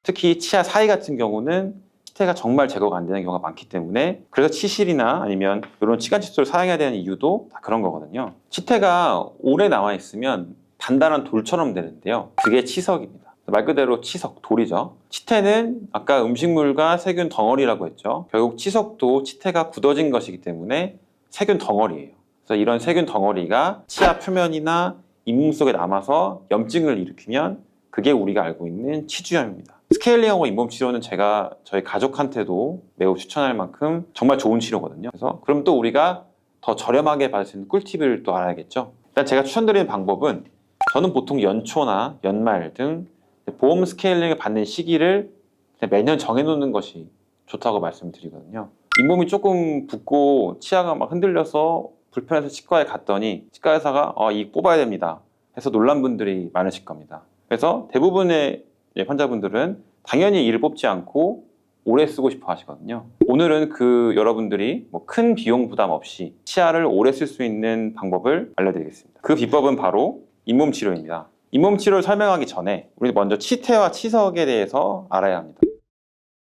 특히 치아 사이 같은 경우는 치태가 정말 제거가 안 되는 경우가 많기 때문에, 그래서 치실이나 아니면 이런 치간 칫솔을 사용해야 되는 이유도 다 그런 거거든요. 치태가 오래 남아 있으면 단단한 돌처럼 되는데요, 그게 치석입니다. 말 그대로 치석, 돌이죠. 치태는 아까 음식물과 세균 덩어리라고 했죠. 결국 치석도 치태가 굳어진 것이기 때문에 세균 덩어리예요. 그래서 이런 세균 덩어리가 치아 표면이나 잇몸 속에 남아서 염증을 일으키면 그게 우리가 알고 있는 치주염입니다. 스케일링하고 잇몸 치료는 제가 저희 가족한테도 매우 추천할 만큼 정말 좋은 치료거든요. 그래서 그럼 또 우리가 더 저렴하게 받을 수 있는 꿀팁을 또 알아야겠죠. 일단 제가 추천드리는 방법은, 저는 보통 연초나 연말 등 보험 스케일링을 받는 시기를 매년 정해놓는 것이 좋다고 말씀드리거든요. 잇몸이 조금 붓고 치아가 막 흔들려서 불편해서 치과에 갔더니 치과 의사가 이 뽑아야 됩니다 해서 놀란 분들이 많으실 겁니다. 그래서 대부분의 환자분들은 당연히 이를 뽑지 않고 오래 쓰고 싶어 하시거든요. 오늘은 여러분들이 큰 비용 부담 없이 치아를 오래 쓸 수 있는 방법을 알려드리겠습니다. 그 비법은 바로 잇몸 치료입니다. 잇몸 치료를 설명하기 전에 우리 먼저 치태와 치석에 대해서 알아야 합니다.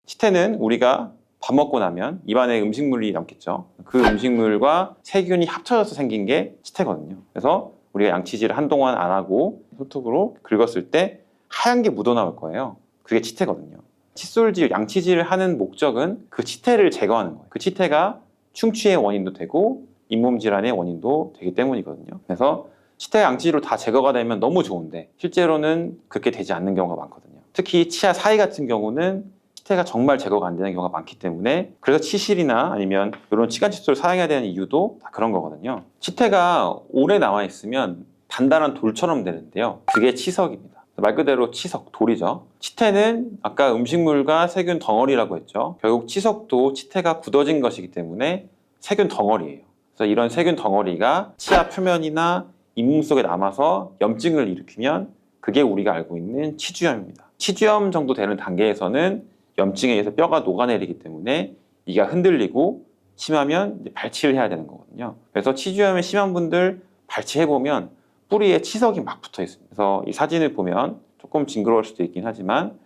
치태는 우리가 밥 먹고 나면 입안에 음식물이 남겠죠. 그 음식물과 세균이 합쳐져서 생긴 게 치태거든요. 그래서 우리가 양치질을 한동안 안 하고 손톱으로 긁었을 때 하얀 게 묻어나올 거예요. 그게 치태거든요. 칫솔질, 양치질을 하는 목적은 그 치태를 제거하는 거예요. 그 치태가 충치의 원인도 되고 잇몸 질환의 원인도 되기 때문이거든요. 그래서 치태 양치질로 다 제거가 되면 너무 좋은데 실제로는 그렇게 되지 않는 경우가 많거든요. 특히 치아 사이 같은 경우는 치태가 정말 제거가 안 되는 경우가 많기 때문에, 그래서 치실이나 아니면 이런 치간 칫솔을 사용해야 되는 이유도 다 그런 거거든요. 치태가 오래 남아 있으면 단단한 돌처럼 되는데요, 그게 치석입니다. 말 그대로 치석, 돌이죠. 치태는 아까 음식물과 세균 덩어리라고 했죠. 결국 치석도 치태가 굳어진 것이기 때문에 세균 덩어리예요. 그래서 이런 세균 덩어리가 치아 표면이나 잇몸 속에 남아서 염증을 일으키면 그게 우리가 알고 있는 치주염입니다. 치주염 정도 되는 단계에서는 염증에 의해서 뼈가 녹아내리기 때문에 이가 흔들리고 심하면 발치를 해야 되는 거거든요. 그래서 치주염이 심한 분들 발치해보면 뿌리에 치석이 막 붙어 있습니다. 그래서 이 사진을 보면 조금 징그러울 수도 있긴 하지만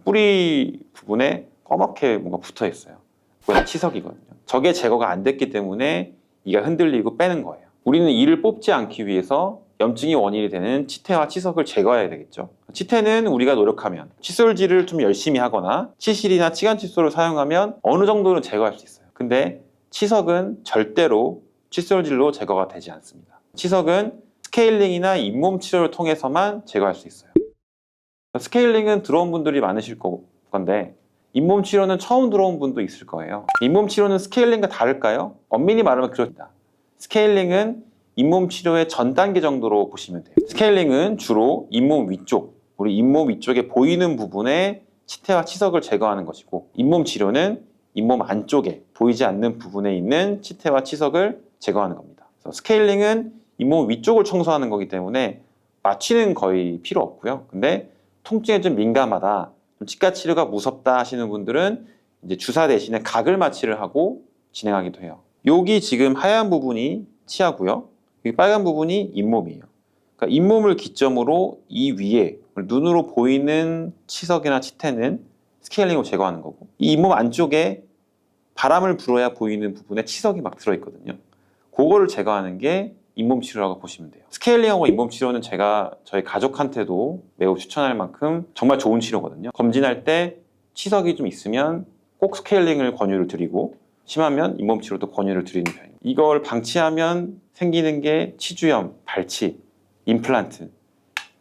뿌리 부분에 검게 뭔가 붙어 있어요. 그게 치석이거든요. 저게 제거가 안 됐기 때문에 이가 흔들리고 빼는 거예요. 우리는 이를 뽑지 않기 위해서 염증이 원인이 되는 치태와 치석을 제거해야 되겠죠. 치태는 우리가 노력하면, 칫솔질을 좀 열심히 하거나 치실이나 치간 칫솔을 사용하면 어느 정도는 제거할 수 있어요. 근데 치석은 절대로 칫솔질로 제거가 되지 않습니다. 치석은 스케일링이나 잇몸 치료를 통해서만 제거할 수 있어요. 스케일링은 들어온 분들이 많으실 건데 잇몸 치료는 처음 들어온 분도 있을 거예요. 잇몸 치료는 스케일링과 다를까요? 엄밀히 말하면 그렇습니다. 스케일링은 잇몸 치료의 전 단계 정도로 보시면 돼요. 스케일링은 주로 잇몸 위쪽, 우리 잇몸 위쪽에 보이는 부분에 치태와 치석을 제거하는 것이고, 잇몸 치료는 잇몸 안쪽에 보이지 않는 부분에 있는 치태와 치석을 제거하는 겁니다. 그래서 스케일링은 잇몸 위쪽을 청소하는 거기 때문에 마취는 거의 필요 없고요. 근데 통증에 좀 민감하다, 좀 치과 치료가 무섭다 하시는 분들은 이제 주사 대신에 각을 마취를 하고 진행하기도 해요. 여기 지금 하얀 부분이 치아고요. 여기 빨간 부분이 잇몸이에요. 그러니까 잇몸을 기점으로 이 위에 눈으로 보이는 치석이나 치태는 스케일링으로 제거하는 거고, 이 잇몸 안쪽에 바람을 불어야 보이는 부분에 치석이 막 들어있거든요. 그거를 제거하는 게 잇몸 치료라고 보시면 돼요. 스케일링하고 잇몸 치료는 제가 저희 가족한테도 매우 추천할 만큼 정말 좋은 치료거든요. 검진할 때 치석이 좀 있으면 꼭 스케일링을 권유를 드리고, 심하면 잇몸 치료도 권유를 드리는 편입니다. 이걸 방치하면 생기는 게 치주염, 발치, 임플란트,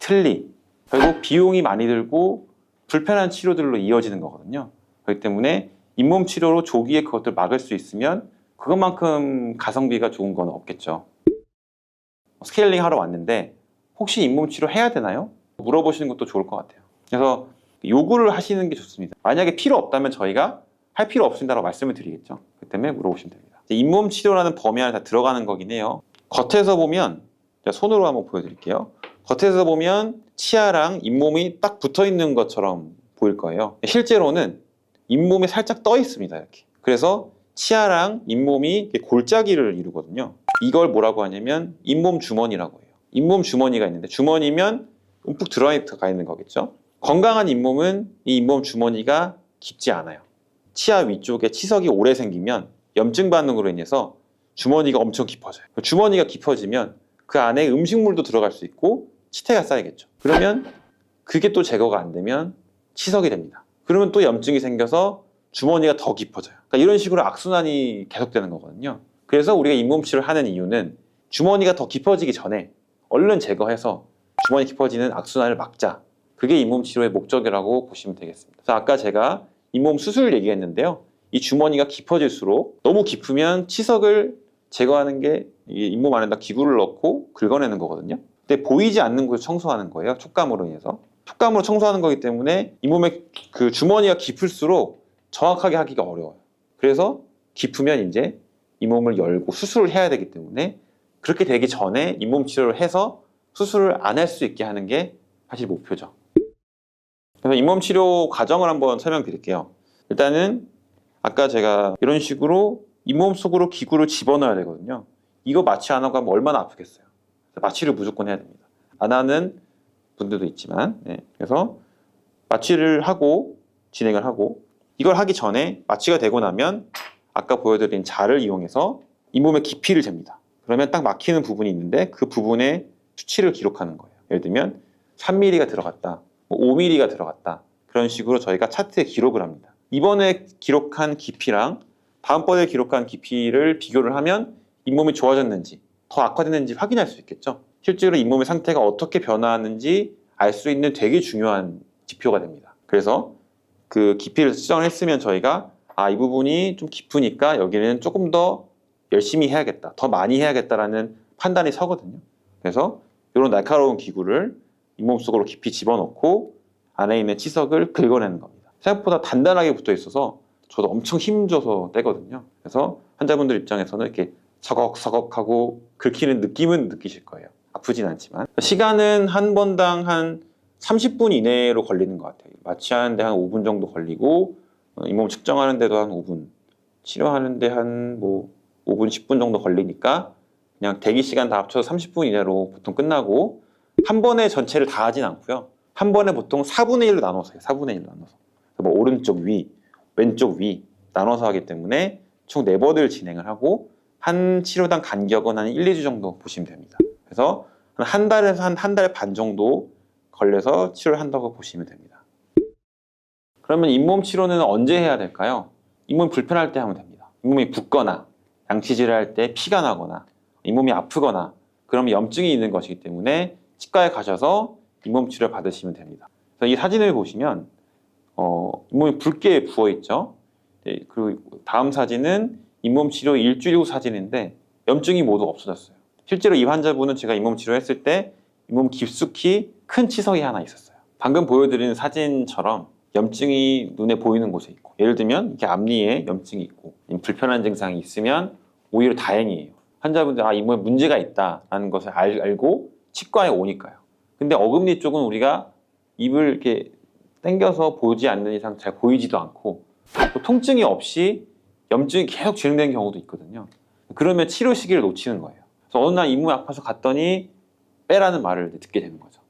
틀니, 결국 비용이 많이 들고 불편한 치료들로 이어지는 거거든요. 그렇기 때문에 잇몸 치료로 조기에 그것들 막을 수 있으면 그것만큼 가성비가 좋은 건 없겠죠. 스케일링 하러 왔는데 혹시 잇몸 치료 해야 되나요? 물어보시는 것도 좋을 것 같아요. 그래서 요구를 하시는 게 좋습니다. 만약에 필요 없다면 저희가 할 필요 없습니다라고 말씀을 드리겠죠. 그 때문에 물어보시면 됩니다. 잇몸 치료라는 범위 안에 다 들어가는 거긴 해요. 겉에서 보면, 손으로 한번 보여드릴게요. 겉에서 보면 치아랑 잇몸이 딱 붙어 있는 것처럼 보일 거예요. 실제로는 잇몸이 살짝 떠 있습니다. 이렇게. 그래서 치아랑 잇몸이 골짜기를 이루거든요. 이걸 뭐라고 하냐면 잇몸 주머니라고 해요. 잇몸 주머니가 있는데, 주머니면 움푹 들어가 있는 거겠죠. 건강한 잇몸은 이 잇몸 주머니가 깊지 않아요. 치아 위쪽에 치석이 오래 생기면 염증 반응으로 인해서 주머니가 엄청 깊어져요. 주머니가 깊어지면 그 안에 음식물도 들어갈 수 있고 치태가 쌓이겠죠. 그러면 그게 또 제거가 안 되면 치석이 됩니다. 그러면 또 염증이 생겨서 주머니가 더 깊어져요. 그러니까 이런 식으로 악순환이 계속되는 거거든요. 그래서 우리가 잇몸 치료를 하는 이유는 주머니가 더 깊어지기 전에 얼른 제거해서 주머니 깊어지는 악순환을 막자. 그게 잇몸 치료의 목적이라고 보시면 되겠습니다. 그래서 아까 제가 잇몸 수술 얘기했는데요. 이 주머니가 깊어질수록 너무 깊으면 치석을 제거하는 게 잇몸 안에다 기구를 넣고 긁어내는 거거든요. 근데 보이지 않는 곳을 청소하는 거예요. 촉감으로 인해서. 촉감으로 청소하는 거기 때문에 잇몸의 그 주머니가 깊을수록 정확하게 하기가 어려워요. 그래서 깊으면 이제 잇몸을 열고 수술을 해야 되기 때문에 그렇게 되기 전에 잇몸 치료를 해서 수술을 안 할 수 있게 하는 게 사실 목표죠. 그래서 잇몸 치료 과정을 한번 설명드릴게요. 일단은 아까 제가 이런 식으로 잇몸 속으로 기구를 집어넣어야 되거든요. 이거 마취 안 하고 하면 얼마나 아프겠어요. 마취를 무조건 해야 됩니다. 안 하는 분들도 있지만 그래서 마취를 하고 진행을 하고 이걸 하기 전에 마취가 되고 나면 아까 보여드린 자를 이용해서 잇몸의 깊이를 잽니다. 그러면 딱 막히는 부분이 있는데 그 부분의 수치를 기록하는 거예요. 예를 들면 3mm가 들어갔다, 5mm가 들어갔다 그런 식으로 저희가 차트에 기록을 합니다. 이번에 기록한 깊이랑 다음번에 기록한 깊이를 비교를 하면 잇몸이 좋아졌는지 더 악화됐는지 확인할 수 있겠죠. 실제로 잇몸의 상태가 어떻게 변화하는지 알 수 있는 되게 중요한 지표가 됩니다. 그래서 그 깊이를 측정을 했으면 저희가 이 부분이 좀 깊으니까 여기는 조금 더 열심히 해야겠다, 더 많이 해야겠다라는 판단이 서거든요. 그래서 이런 날카로운 기구를 잇몸 속으로 깊이 집어넣고 안에 있는 치석을 긁어내는 겁니다. 생각보다 단단하게 붙어 있어서 저도 엄청 힘줘서 떼거든요. 그래서 환자분들 입장에서는 이렇게 서걱서걱하고 긁히는 느낌은 느끼실 거예요. 아프진 않지만. 시간은 한 번당 한 30분 이내로 걸리는 것 같아요. 마취하는데 한 5분 정도 걸리고 잇몸 측정하는데도 한 5분, 치료하는데 한 5분, 10분 정도 걸리니까 그냥 대기 시간 다 합쳐서 30분 이내로 보통 끝나고 한 번에 전체를 다 하진 않고요. 한 번에 보통 4분의 1로 나눠서 해요. 4분의 1로 나눠서. 오른쪽 위, 왼쪽 위 나눠서 하기 때문에 총 4번을 진행을 하고 한 치료당 간격은 한 1, 2주 정도 보시면 됩니다. 그래서 한 달에서 한 달 반 정도 걸려서 치료를 한다고 보시면 됩니다. 그러면 잇몸 치료는 언제 해야 될까요? 잇몸이 불편할 때 하면 됩니다. 잇몸이 붓거나 양치질을 할 때 피가 나거나 잇몸이 아프거나 그러면 염증이 있는 것이기 때문에 치과에 가셔서 잇몸 치료를 받으시면 됩니다. 그래서 이 사진을 보시면 잇몸이 붉게 부어있죠. 그리고 다음 사진은 잇몸 치료 일주일 후 사진인데 염증이 모두 없어졌어요. 실제로 이 환자분은 제가 잇몸 치료했을 때 잇몸 깊숙이 큰 치석이 하나 있었어요. 방금 보여드리는 사진처럼 염증이 눈에 보이는 곳에 있고 예를 들면 이렇게 앞니에 염증이 있고 불편한 증상이 있으면 오히려 다행이에요. 환자분들 잇몸에 문제가 있다는 것을 알고 치과에 오니까요. 근데 어금니 쪽은 우리가 입을 이렇게 당겨서 보지 않는 이상 잘 보이지도 않고 또 통증이 없이 염증이 계속 진행되는 경우도 있거든요. 그러면 치료 시기를 놓치는 거예요. 그래서 어느 날 잇몸이 아파서 갔더니 빼라는 말을 듣게 되는 거죠.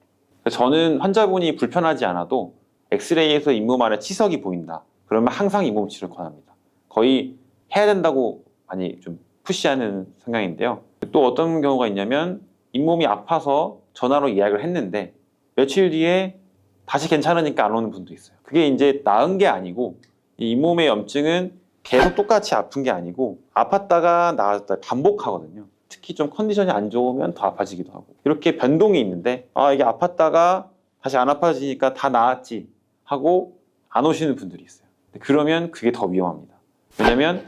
그래서 저는 환자분이 불편하지 않아도 엑스레이에서 잇몸 안에 치석이 보인다. 그러면 항상 잇몸 치료를 권합니다. 거의 해야 된다고 많이 좀 푸시하는 성향인데요. 또 어떤 경우가 있냐면 잇몸이 아파서 전화로 예약을 했는데 며칠 뒤에 다시 괜찮으니까 안 오는 분도 있어요. 그게 이제 나은 게 아니고 이 잇몸의 염증은 계속 똑같이 아픈 게 아니고 아팠다가 나았다 반복하거든요. 특히 좀 컨디션이 안 좋으면 더 아파지기도 하고 이렇게 변동이 있는데 이게 아팠다가 다시 안 아파지니까 다 나았지 하고 안 오시는 분들이 있어요. 그러면 그게 더 위험합니다. 왜냐면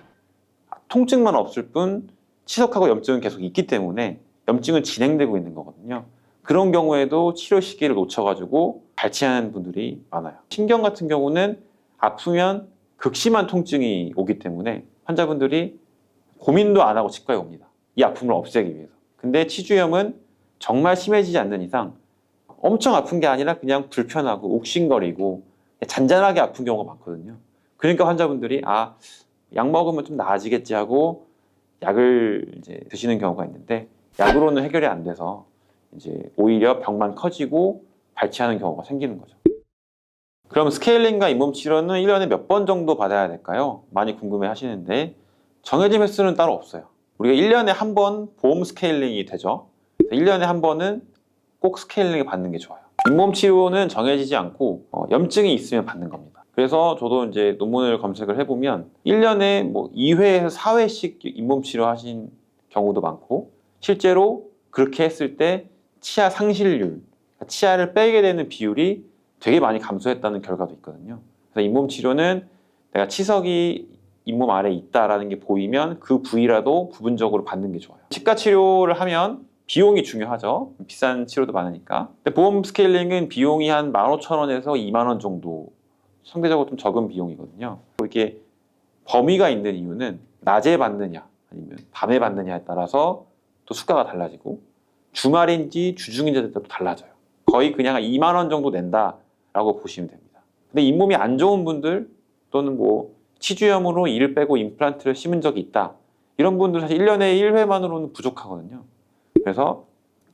통증만 없을 뿐 치석하고 염증은 계속 있기 때문에 염증은 진행되고 있는 거거든요. 그런 경우에도 치료 시기를 놓쳐가지고 발치하는 분들이 많아요. 신경 같은 경우는 아프면 극심한 통증이 오기 때문에 환자분들이 고민도 안 하고 치과에 옵니다. 이 아픔을 없애기 위해서. 근데 치주염은 정말 심해지지 않는 이상 엄청 아픈 게 아니라 그냥 불편하고 욱신거리고 잔잔하게 아픈 경우가 많거든요. 그러니까 환자분들이 약 먹으면 좀 나아지겠지 하고 약을 이제 드시는 경우가 있는데 약으로는 해결이 안 돼서 이제 오히려 병만 커지고 발치하는 경우가 생기는 거죠. 그럼 스케일링과 잇몸 치료는 1년에 몇 번 정도 받아야 될까요? 많이 궁금해 하시는데 정해진 횟수는 따로 없어요. 우리가 1년에 한 번 보험 스케일링이 되죠. 1년에 한 번은 꼭 스케일링을 받는 게 좋아요. 잇몸 치료는 정해지지 않고 염증이 있으면 받는 겁니다. 그래서 저도 이제 논문을 검색을 해보면 1년에 뭐 2회에서 4회씩 잇몸 치료 하신 경우도 많고 실제로 그렇게 했을 때 치아 상실률, 치아를 빼게 되는 비율이 되게 많이 감소했다는 결과도 있거든요. 그래서 잇몸 치료는 내가 치석이 잇몸 아래에 있다라는 게 보이면 그 부위라도 부분적으로 받는 게 좋아요. 치과 치료를 하면 비용이 중요하죠. 비싼 치료도 많으니까. 근데 보험 스케일링은 비용이 한 15,000원에서 2만 원 정도, 상대적으로 좀 적은 비용이거든요. 이렇게 범위가 있는 이유는 낮에 받느냐 아니면 밤에 받느냐에 따라서 또 수가가 달라지고 주말인지 주중인지에 따라 달라져요. 거의 그냥 2만 원 정도 낸다라고 보시면 됩니다. 근데 잇몸이 안 좋은 분들 또는 뭐 치주염으로 이를 빼고 임플란트를 심은 적이 있다. 이런 분들 사실 1년에 1회만으로는 부족하거든요. 그래서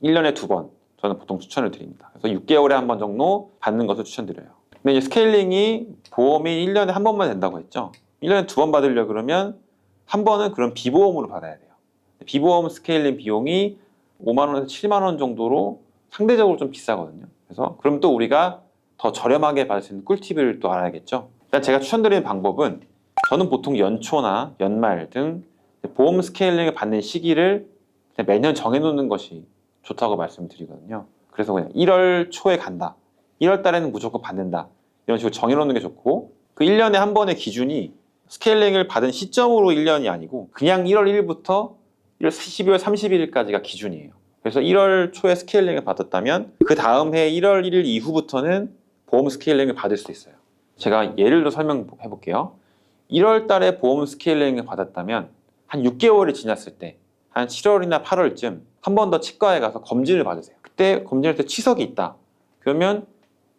1년에 2번 저는 보통 추천을 드립니다. 그래서 6개월에 한 번 정도 받는 것을 추천드려요. 근데 이제 스케일링이 보험이 1년에 한 번만 된다고 했죠. 1년에 2번 받으려고 그러면 한 번은 그런 비보험으로 받아야 돼요. 비보험 스케일링 비용이 5만 원에서 7만 원 정도로 상대적으로 좀 비싸거든요. 그래서 그럼 또 우리가 더 저렴하게 받을 수 있는 꿀팁을 또 알아야겠죠. 일단 제가 추천드리는 방법은 저는 보통 연초나 연말 등 보험 스케일링을 받는 시기를 매년 정해놓는 것이 좋다고 말씀을 드리거든요. 그래서 그냥 1월 초에 간다. 1월 달에는 무조건 받는다. 이런 식으로 정해놓는 게 좋고 그 1년에 한 번의 기준이 스케일링을 받은 시점으로 1년이 아니고 그냥 1월 1일부터 12월 31일까지가 기준이에요. 그래서 1월 초에 스케일링을 받았다면 그 다음 해 1월 1일 이후부터는 보험 스케일링을 받을 수 있어요. 제가 예를 들어 설명해 볼게요. 1월 달에 보험 스케일링을 받았다면 한 6개월이 지났을 때 한 7월이나 8월쯤 한 번 더 치과에 가서 검진을 받으세요. 그때 검진할 때 치석이 있다. 그러면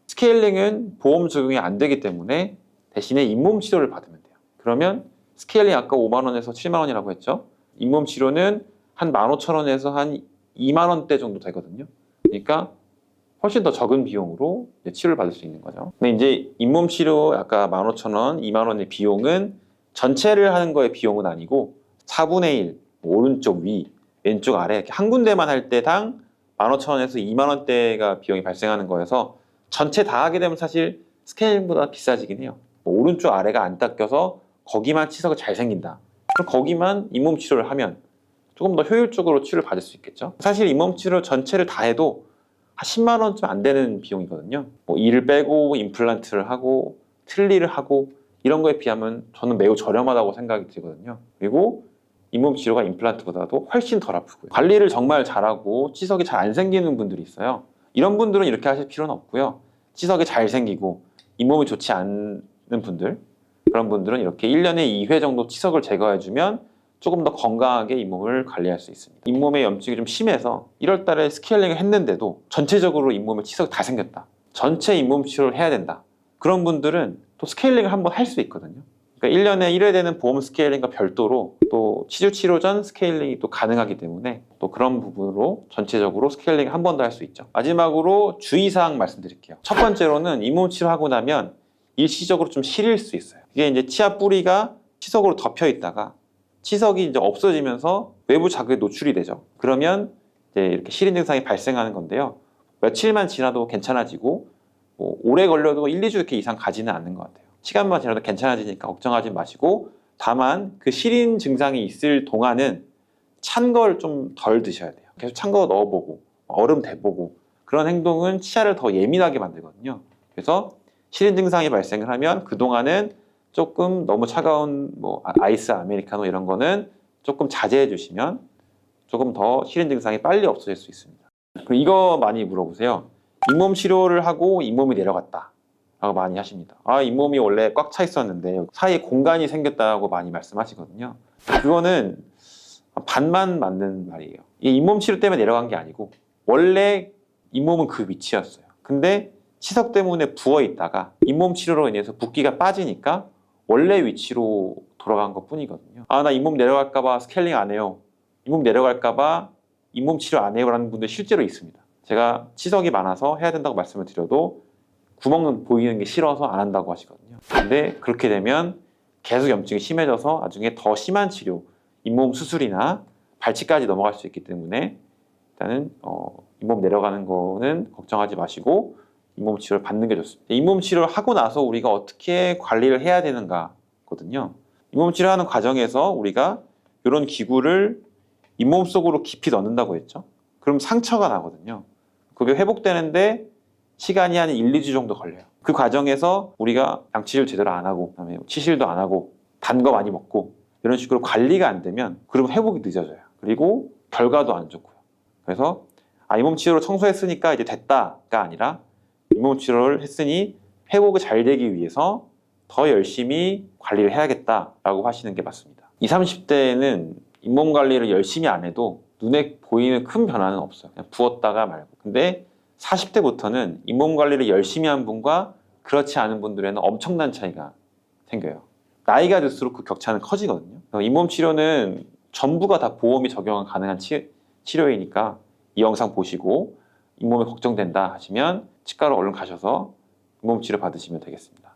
스케일링은 보험 적용이 안 되기 때문에 대신에 잇몸 치료를 받으면 돼요. 그러면 스케일링 아까 5만 원에서 7만 원이라고 했죠. 잇몸 치료는 한 15,000원에서 한 2만 원대 정도 되거든요. 그러니까 훨씬 더 적은 비용으로 치료를 받을 수 있는 거죠. 근데 이제 잇몸 치료 아까 15,000원, 2만 원의 비용은 전체를 하는 거의 비용은 아니고 4분의 1, 오른쪽 위, 왼쪽 아래 이렇게 한 군데만 할 때당 15,000원에서 2만 원대가 비용이 발생하는 거여서 전체 다 하게 되면 사실 스케일링보다 비싸지긴 해요. 오른쪽 아래가 안 닦여서 거기만 치석이 잘 생긴다. 그럼 거기만 잇몸 치료를 하면 조금 더 효율적으로 치료를 받을 수 있겠죠. 사실 잇몸 치료 전체를 다 해도 한 10만 원쯤 안 되는 비용이거든요. 뭐 이를 빼고 임플란트를 하고 틀니를 하고 이런 거에 비하면 저는 매우 저렴하다고 생각이 들거든요. 그리고 잇몸 치료가 임플란트보다도 훨씬 덜 아프고요. 관리를 정말 잘하고 치석이 잘 안 생기는 분들이 있어요. 이런 분들은 이렇게 하실 필요는 없고요. 치석이 잘 생기고 잇몸이 좋지 않은 분들, 그런 분들은 이렇게 1년에 2회 정도 치석을 제거해주면 조금 더 건강하게 잇몸을 관리할 수 있습니다. 잇몸에 염증이 좀 심해서 1월 달에 스케일링을 했는데도 전체적으로 잇몸에 치석이 다 생겼다. 전체 잇몸 치료를 해야 된다. 그런 분들은 또 스케일링을 한번 할 수 있거든요. 그러니까 1년에 1회 되는 보험 스케일링과 별도로 또 치주 치료 전 스케일링이 또 가능하기 때문에 또 그런 부분으로 전체적으로 스케일링 한 번 더 할 수 있죠. 마지막으로 주의사항 말씀드릴게요. 첫 번째로는 잇몸 치료하고 나면 일시적으로 좀 시릴 수 있어요. 이게 이제 치아 뿌리가 치석으로 덮여 있다가 치석이 이제 없어지면서 외부 자극에 노출이 되죠. 그러면 이제 이렇게 시린 증상이 발생하는 건데요. 며칠만 지나도 괜찮아지고 뭐 오래 걸려도 1, 2주 이렇게 이상 가지는 않는 것 같아요. 시간만 지나도 괜찮아지니까 걱정하지 마시고 다만 그 시린 증상이 있을 동안은 찬 걸 좀 덜 드셔야 돼요. 계속 찬 거 넣어보고 얼음 대보고 그런 행동은 치아를 더 예민하게 만들거든요. 그래서 시린 증상이 발생을 하면 그동안은 조금 너무 차가운 뭐 아이스 아메리카노 이런 거는 조금 자제해 주시면 조금 더 시린 증상이 빨리 없어질 수 있습니다. 그리고 이거 많이 물어보세요. 잇몸 치료를 하고 잇몸이 내려갔다 라고 많이 하십니다. 아, 잇몸이 원래 꽉 차 있었는데 사이에 공간이 생겼다고 많이 말씀하시거든요. 그거는 반만 맞는 말이에요. 이 잇몸 치료 때문에 내려간 게 아니고 원래 잇몸은 그 위치였어요. 근데 치석 때문에 부어 있다가 잇몸 치료로 인해서 붓기가 빠지니까 원래 위치로 돌아간 것 뿐이거든요. 아, 나 잇몸 내려갈까 봐 스케일링 안 해요. 잇몸 내려갈까 봐 잇몸 치료 안 해요 라는 분들 실제로 있습니다. 제가 치석이 많아서 해야 된다고 말씀을 드려도 구멍 보이는 게 싫어서 안 한다고 하시거든요. 근데 그렇게 되면 계속 염증이 심해져서 나중에 더 심한 치료, 잇몸 수술이나 발치까지 넘어갈 수 있기 때문에 일단은 잇몸 내려가는 거는 걱정하지 마시고 잇몸 치료를 받는 게 좋습니다. 잇몸 치료를 하고 나서 우리가 어떻게 관리를 해야 되는가거든요. 잇몸 치료하는 과정에서 우리가 이런 기구를 잇몸 속으로 깊이 넣는다고 했죠. 그럼 상처가 나거든요. 그게 회복되는데 시간이 한 1, 2주 정도 걸려요. 그 과정에서 우리가 양치질 제대로 안 하고 그다음에 치실도 안 하고 단 거 많이 먹고 이런 식으로 관리가 안 되면 그러면 회복이 늦어져요. 그리고 결과도 안 좋고요. 그래서 잇몸 치료로 청소했으니까 이제 됐다가 아니라 잇몸 치료를 했으니 회복이 잘 되기 위해서 더 열심히 관리를 해야겠다라고 하시는 게 맞습니다. 20, 30대에는 잇몸 관리를 열심히 안 해도 눈에 보이는 큰 변화는 없어요. 그냥 부었다가 말고. 근데 40대부터는 잇몸 관리를 열심히 한 분과 그렇지 않은 분들에는 엄청난 차이가 생겨요. 나이가 들수록 그 격차는 커지거든요. 잇몸 치료는 전부가 다 보험이 적용 가능한 치료이니까 이 영상 보시고 잇몸에 걱정된다 하시면 치과로 얼른 가셔서 잇몸 치료 받으시면 되겠습니다.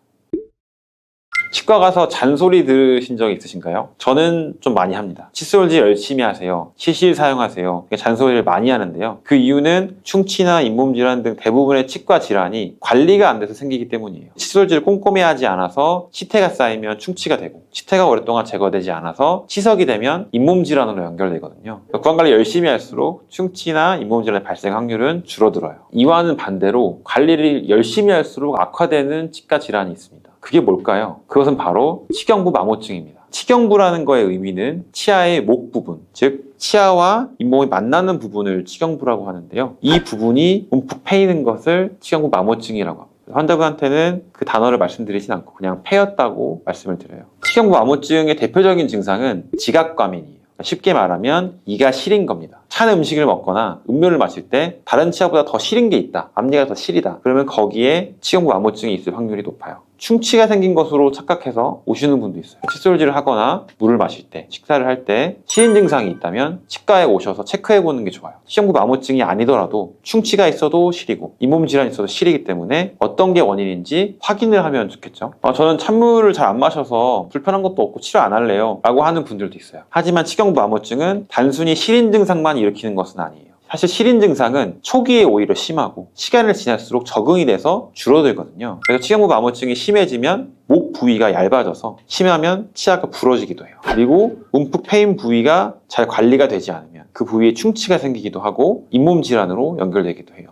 치과 가서 잔소리 들으신 적 있으신가요? 저는 좀 많이 합니다. 칫솔질 열심히 하세요. 치실 사용하세요. 잔소리를 많이 하는데요. 그 이유는 충치나 잇몸 질환 등 대부분의 치과 질환이 관리가 안 돼서 생기기 때문이에요. 칫솔질을 꼼꼼히 하지 않아서 치태가 쌓이면 충치가 되고 치태가 오랫동안 제거되지 않아서 치석이 되면 잇몸 질환으로 연결되거든요. 구강 관리 열심히 할수록 충치나 잇몸 질환의 발생 확률은 줄어들어요. 이와는 반대로 관리를 열심히 할수록 악화되는 치과 질환이 있습니다. 그게 뭘까요? 그것은 바로 치경부 마모증입니다. 치경부라는 거의 의미는 치아의 목 부분, 즉 치아와 잇몸이 만나는 부분을 치경부라고 하는데요. 이 부분이 움푹 패이는 것을 치경부 마모증이라고 합니다. 환자분한테는 그 단어를 말씀드리진 않고 그냥 패였다고 말씀을 드려요. 치경부 마모증의 대표적인 증상은 지각과민이에요. 쉽게 말하면 이가 시린 겁니다. 찬 음식을 먹거나 음료를 마실 때 다른 치아보다 더 시린 게 있다. 앞니가 더 시리다. 그러면 거기에 치경부 마모증이 있을 확률이 높아요. 충치가 생긴 것으로 착각해서 오시는 분도 있어요. 칫솔질을 하거나 물을 마실 때, 식사를 할 때 시린 증상이 있다면 치과에 오셔서 체크해 보는 게 좋아요. 치경부 마모증이 아니더라도 충치가 있어도 시리고 잇몸 질환이 있어도 시리기 때문에 어떤 게 원인인지 확인을 하면 좋겠죠. 저는 찬물을 잘 안 마셔서 불편한 것도 없고 치료 안 할래요 라고 하는 분들도 있어요. 하지만 치경부 마모증은 단순히 시린 증상만 일으키는 것은 아니에요. 사실 시린 증상은 초기에 오히려 심하고 시간을 지날수록 적응이 돼서 줄어들거든요. 그래서 치경부 마모증이 심해지면 목 부위가 얇아져서 심하면 치아가 부러지기도 해요. 그리고 움푹 패인 부위가 잘 관리가 되지 않으면 그 부위에 충치가 생기기도 하고 잇몸 질환으로 연결되기도 해요.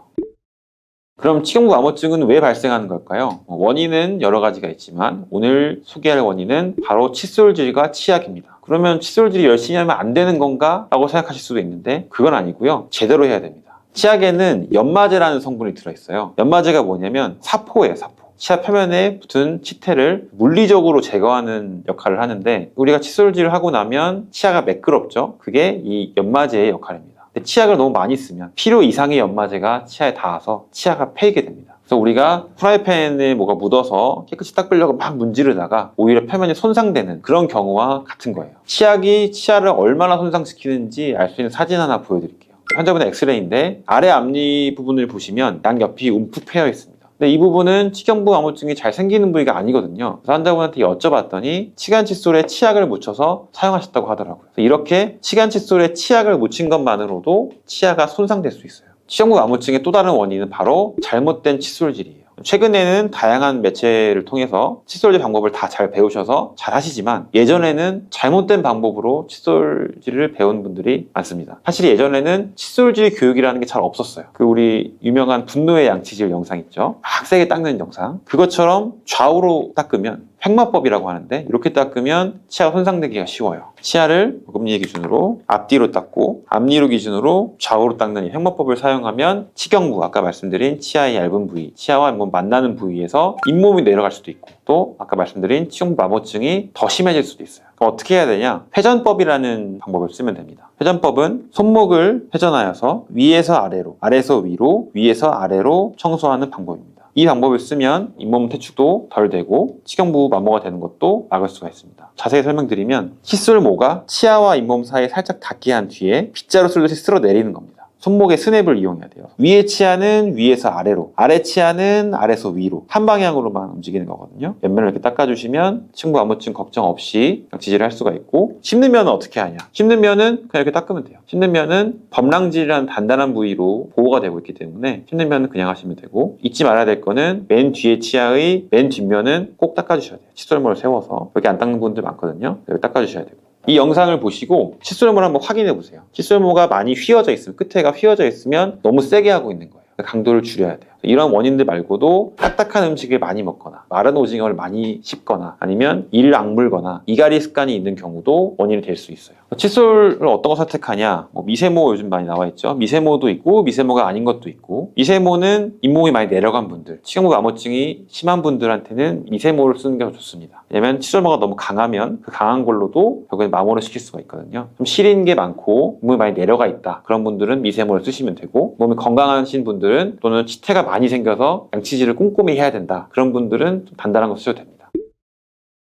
그럼 치경부 마모증은 왜 발생하는 걸까요? 원인은 여러 가지가 있지만 오늘 소개할 원인은 바로 칫솔질과 치약입니다. 그러면 칫솔질이 열심히 하면 안 되는 건가? 라고 생각하실 수도 있는데 그건 아니고요. 제대로 해야 됩니다. 치약에는 연마제라는 성분이 들어있어요. 연마제가 뭐냐면 사포예요, 사포. 치아 표면에 붙은 치태를 물리적으로 제거하는 역할을 하는데 우리가 칫솔질을 하고 나면 치아가 매끄럽죠? 그게 이 연마제의 역할입니다. 근데 치약을 너무 많이 쓰면 필요 이상의 연마제가 치아에 닿아서 치아가 패이게 됩니다. 그래서 우리가 프라이팬에 뭐가 묻어서 깨끗이 닦으려고 막 문지르다가 오히려 표면이 손상되는 그런 경우와 같은 거예요. 치약이 치아를 얼마나 손상시키는지 알 수 있는 사진 하나 보여드릴게요. 환자분의 엑스레이인데 아래 앞니 부분을 보시면 양옆이 움푹 패여 있습니다. 근데 이 부분은 치경부 마모증이 잘 생기는 부위가 아니거든요. 그래서 환자분한테 여쭤봤더니 치간 칫솔에 치약을 묻혀서 사용하셨다고 하더라고요. 이렇게 치간 칫솔에 치약을 묻힌 것만으로도 치아가 손상될 수 있어요. 치경부 마모증의 또 다른 원인은 바로 잘못된 칫솔질이에요. 최근에는 다양한 매체를 통해서 칫솔질 방법을 다 잘 배우셔서 잘 하시지만 예전에는 잘못된 방법으로 칫솔질을 배운 분들이 많습니다. 사실 예전에는 칫솔질 교육이라는 게 잘 없었어요. 우리 유명한 분노의 양치질 영상 있죠? 막 세게 닦는 영상. 그것처럼 좌우로 닦으면 횡마법이라고 하는데 이렇게 닦으면 치아가 손상되기가 쉬워요. 치아를 어금니 기준으로 앞뒤로 닦고 앞니로 기준으로 좌우로 닦는 이 횡마법을 사용하면 치경부, 아까 말씀드린 치아의 얇은 부위, 치아와 잇몸 만나는 부위에서 잇몸이 내려갈 수도 있고 또 아까 말씀드린 치경부 마모증이 더 심해질 수도 있어요. 그럼 어떻게 해야 되냐? 회전법이라는 방법을 쓰면 됩니다. 회전법은 손목을 회전하여서 위에서 아래로, 아래에서 위로, 위에서 아래로 청소하는 방법입니다. 이 방법을 쓰면 잇몸 퇴축도 덜 되고 치경부 마모가 되는 것도 막을 수가 있습니다. 자세히 설명드리면 칫솔모가 치아와 잇몸 사이에 살짝 닿게 한 뒤에 빗자루 쓸듯이 쓸어 내리는 겁니다. 손목의 스냅을 이용해야 돼요. 위의 치아는 위에서 아래로, 아래 치아는 아래에서 위로 한 방향으로만 움직이는 거거든요. 옆면을 이렇게 닦아주시면 치경부 압무증 걱정 없이 양치질을 할 수가 있고, 씹는 면은 어떻게 하냐? 씹는 면은 그냥 이렇게 닦으면 돼요. 씹는 면은 범랑질이라는 단단한 부위로 보호가 되고 있기 때문에 씹는 면은 그냥 하시면 되고, 잊지 말아야 될 거는 맨 뒤에 치아의 맨 뒷면은 꼭 닦아주셔야 돼요. 칫솔모를 세워서. 여기 안 닦는 분들 많거든요. 여기 닦아주셔야 되고. 이 영상을 보시고 칫솔모를 한번 확인해 보세요. 칫솔모가 많이 휘어져 있으면, 끝에가 휘어져 있으면 너무 세게 하고 있는 거예요. 강도를 줄여야 돼요. 이런 원인들 말고도 딱딱한 음식을 많이 먹거나 마른 오징어를 많이 씹거나 아니면 이를 악물거나 이갈이 습관이 있는 경우도 원인이 될 수 있어요. 칫솔을 어떤 거 선택하냐? 미세모 요즘 많이 나와 있죠. 미세모도 있고 미세모가 아닌 것도 있고, 미세모는 잇몸이 많이 내려간 분들, 치경부 압무증이 심한 분들한테는 미세모를 쓰는 게 좋습니다. 왜냐면 칫솔모가 너무 강하면 그 강한 걸로도 결국엔 마모를 시킬 수가 있거든요. 좀 시린 게 많고 몸이 많이 내려가 있다, 그런 분들은 미세모를 쓰시면 되고, 몸이 건강하신 분들은 또는 치태가 많이 생겨서 양치질을 꼼꼼히 해야 된다, 그런 분들은 좀 단단한 거 쓰셔도 됩니다.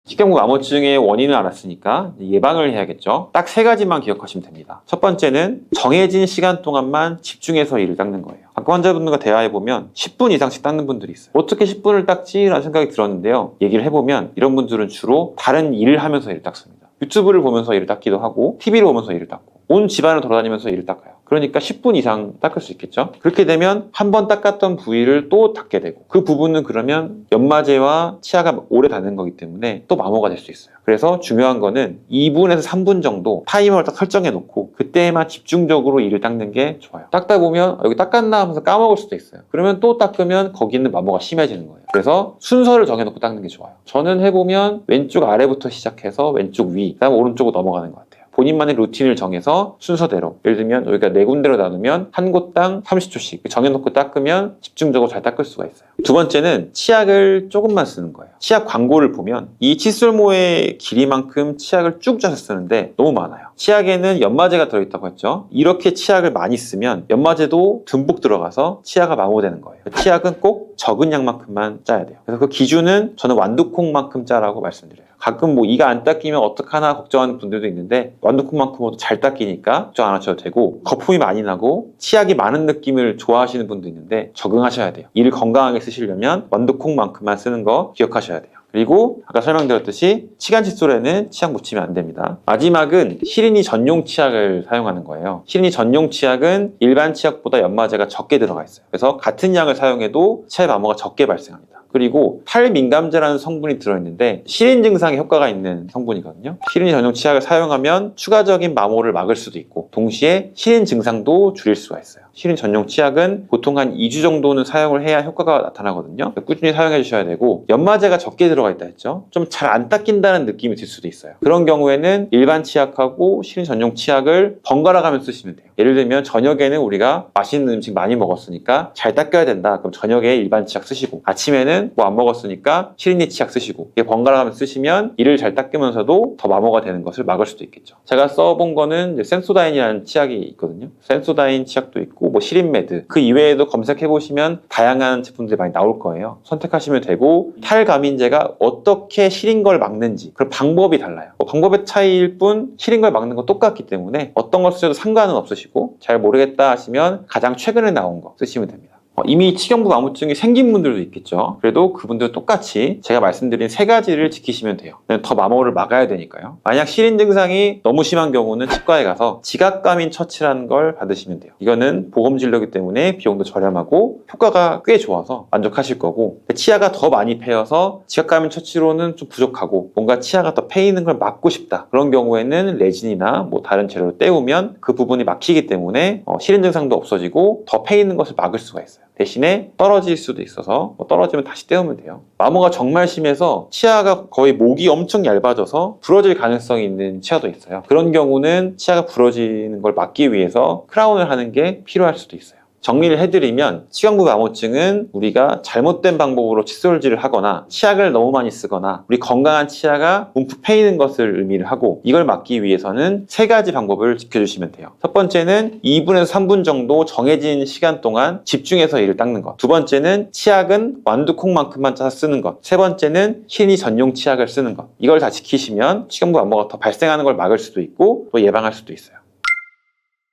치경부 압무증의 원인을 알았으니까 예방을 해야겠죠. 딱 3가지만 기억하시면 됩니다. 첫 번째는 정해진 시간 동안만 집중해서 이를 닦는 거예요. 아까 환자분들과 대화해보면 10분 이상씩 닦는 분들이 있어요. 어떻게 10분을 닦지? 라는 생각이 들었는데요. 얘기를 해보면 이런 분들은 주로 다른 일을 하면서 이를 닦습니다. 유튜브를 보면서 이를 닦기도 하고, TV를 보면서 이를 닦고, 온 집안을 돌아다니면서 이를 닦아요. 그러니까 10분 이상 닦을 수 있겠죠. 그렇게 되면 한 번 닦았던 부위를 또 닦게 되고, 그 부분은 그러면 연마제와 치아가 오래 닿는 거기 때문에 또 마모가 될 수 있어요. 그래서 중요한 거는 2분에서 3분 정도 타이머를 딱 설정해 놓고 그때만 집중적으로 이를 닦는 게 좋아요. 닦다 보면 여기 닦았나 하면서 까먹을 수도 있어요. 그러면 또 닦으면 거기는 마모가 심해지는 거예요. 그래서 순서를 정해놓고 닦는 게 좋아요. 저는 해보면 왼쪽 아래부터 시작해서 왼쪽 위, 그다음 오른쪽으로 넘어가는 것 같아요. 본인만의 루틴을 정해서 순서대로, 예를 들면 여기가 4군데로 나누면 한 곳당 30초씩 정해놓고 닦으면 집중적으로 잘 닦을 수가 있어요. 두 번째는 치약을 조금만 쓰는 거예요. 치약 광고를 보면 이 칫솔모의 길이만큼 치약을 쭉 짜서 쓰는데 너무 많아요. 치약에는 연마제가 들어있다고 했죠. 이렇게 치약을 많이 쓰면 연마제도 듬뿍 들어가서 치아가 마모되는 거예요. 치약은 꼭 적은 양만큼만 짜야 돼요. 그래서 그 기준은 저는 완두콩만큼 짜라고 말씀드려요. 가끔 이가 안 닦이면 어떡하나 걱정하는 분들도 있는데, 완두콩만큼으로도 잘 닦이니까 걱정 안 하셔도 되고, 거품이 많이 나고 치약이 많은 느낌을 좋아하시는 분도 있는데 적응하셔야 돼요. 이를 건강하게 쓰시려면 완두콩만큼만 쓰는 거 기억하셔야 돼요. 그리고 아까 설명드렸듯이 치간 칫솔에는 치약 묻히면 안 됩니다. 마지막은 시린이 전용 치약을 사용하는 거예요. 시린이 전용 치약은 일반 치약보다 연마제가 적게 들어가 있어요. 그래서 같은 양을 사용해도 치아의 마모가 적게 발생합니다. 그리고 탈민감제라는 성분이 들어있는데 시린 증상에 효과가 있는 성분이거든요. 시린이 전용 치약을 사용하면 추가적인 마모를 막을 수도 있고, 동시에 시린 증상도 줄일 수가 있어요. 시린 전용 치약은 보통 한 2주 정도는 사용을 해야 효과가 나타나거든요. 꾸준히 사용해 주셔야 되고, 연마제가 적게 들어가 있다 했죠. 좀 잘 안 닦인다는 느낌이 들 수도 있어요. 그런 경우에는 일반 치약하고 시린 전용 치약을 번갈아 가면서 쓰시면 돼요. 예를 들면 저녁에는 우리가 맛있는 음식 많이 먹었으니까 잘 닦여야 된다, 그럼 저녁에 일반 치약 쓰시고, 아침에는 안 먹었으니까 시린이 치약 쓰시고, 이게 번갈아 가면서 쓰시면 이를 잘 닦으면서도 더 마모가 되는 것을 막을 수도 있겠죠. 제가 써본 거는 센소다인이라는 치약이 있거든요. 센소다인 치약도 있고 시린메드, 그 이외에도 검색해 보시면 다양한 제품들이 많이 나올 거예요. 선택하시면 되고, 탈가민제가 어떻게 시린 걸 막는지 그 방법이 달라요. 방법의 차이일 뿐 시린 걸 막는 건 똑같기 때문에 어떤 걸 쓰셔도 상관은 없으시고, 잘 모르겠다 하시면 가장 최근에 나온 거 쓰시면 됩니다. 이미 치경부 압무증이 생긴 분들도 있겠죠. 그래도 그분들 똑같이 제가 말씀드린 3가지를 지키시면 돼요. 더 마모를 막아야 되니까요. 만약 시린 증상이 너무 심한 경우는 치과에 가서 지각감인 처치라는 걸 받으시면 돼요. 이거는 보험 진료이기 때문에 비용도 저렴하고 효과가 꽤 좋아서 만족하실 거고, 치아가 더 많이 패여서 지각감인 처치로는 좀 부족하고 뭔가 치아가 더 패이는 걸 막고 싶다, 그런 경우에는 레진이나 다른 재료를 때우면 그 부분이 막히기 때문에 시린 증상도 없어지고 더 패이는 것을 막을 수가 있어요. 대신에 떨어질 수도 있어서 떨어지면 다시 떼우면 돼요. 마모가 정말 심해서 치아가 거의 목이 엄청 얇아져서 부러질 가능성이 있는 치아도 있어요. 그런 경우는 치아가 부러지는 걸 막기 위해서 크라운을 하는 게 필요할 수도 있어요. 정리를 해드리면 치경부 압무증은 우리가 잘못된 방법으로 칫솔질을 하거나 치약을 너무 많이 쓰거나 우리 건강한 치아가 움푹 패이는 것을 의미를 하고, 이걸 막기 위해서는 3가지 방법을 지켜주시면 돼요. 첫 번째는 2분에서 3분 정도 정해진 시간 동안 집중해서 이를 닦는 것. 두 번째는 치약은 완두콩만큼만 짜서 쓰는 것. 세 번째는 시린이 전용 치약을 쓰는 것. 이걸 다 지키시면 치경부 압무가 더 발생하는 걸 막을 수도 있고 또 예방할 수도 있어요.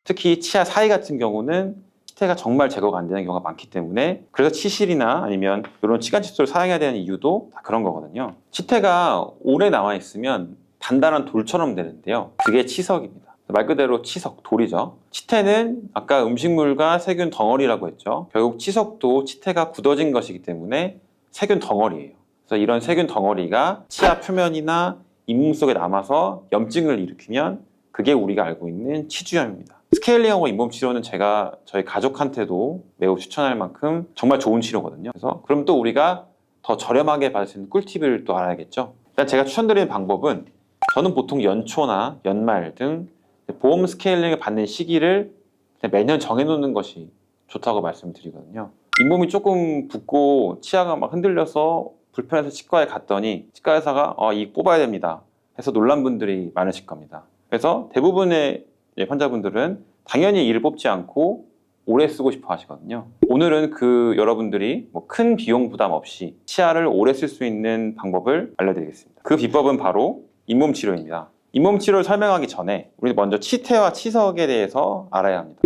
특히 치아 사이 같은 경우는 치태가 정말 제거가 안 되는 경우가 많기 때문에 그래서 치실이나 아니면 이런 치간 칫솔을 사용해야 되는 이유도 다 그런 거거든요. 치태가 오래 남아 있으면 단단한 돌처럼 되는데요. 그게 치석입니다. 말 그대로 치석, 돌이죠. 치태는 아까 음식물과 세균 덩어리라고 했죠. 결국 치석도 치태가 굳어진 것이기 때문에 세균 덩어리예요. 그래서 이런 세균 덩어리가 치아 표면이나 잇몸 속에 남아서 염증을 일으키면 그게 우리가 알고 있는 치주염입니다. 스케일링하고 잇몸 치료는 제가 저희 가족한테도 매우 추천할 만큼 정말 좋은 치료거든요. 그래서 그럼 또 우리가 더 저렴하게 받을 수 있는 꿀팁을 또 알아야겠죠. 일단 제가 추천드리는 방법은 저는 보통 연초나 연말 등 보험 스케일링을 받는 시기를 매년 정해놓는 것이 좋다고 말씀드리거든요. 잇몸이 조금 붓고 치아가 막 흔들려서 불편해서 치과에 갔더니 치과 의사가 이 뽑아야 됩니다 해서 놀란 분들이 많으실 겁니다. 그래서 대부분의 환자분들은 당연히 이를 뽑지 않고 오래 쓰고 싶어 하시거든요. 오늘은 그 여러분들이 큰 비용 부담 없이 치아를 오래 쓸 수 있는 방법을 알려드리겠습니다. 그 비법은 바로 잇몸 치료입니다. 잇몸 치료를 설명하기 전에 우리 먼저 치태와 치석에 대해서 알아야 합니다.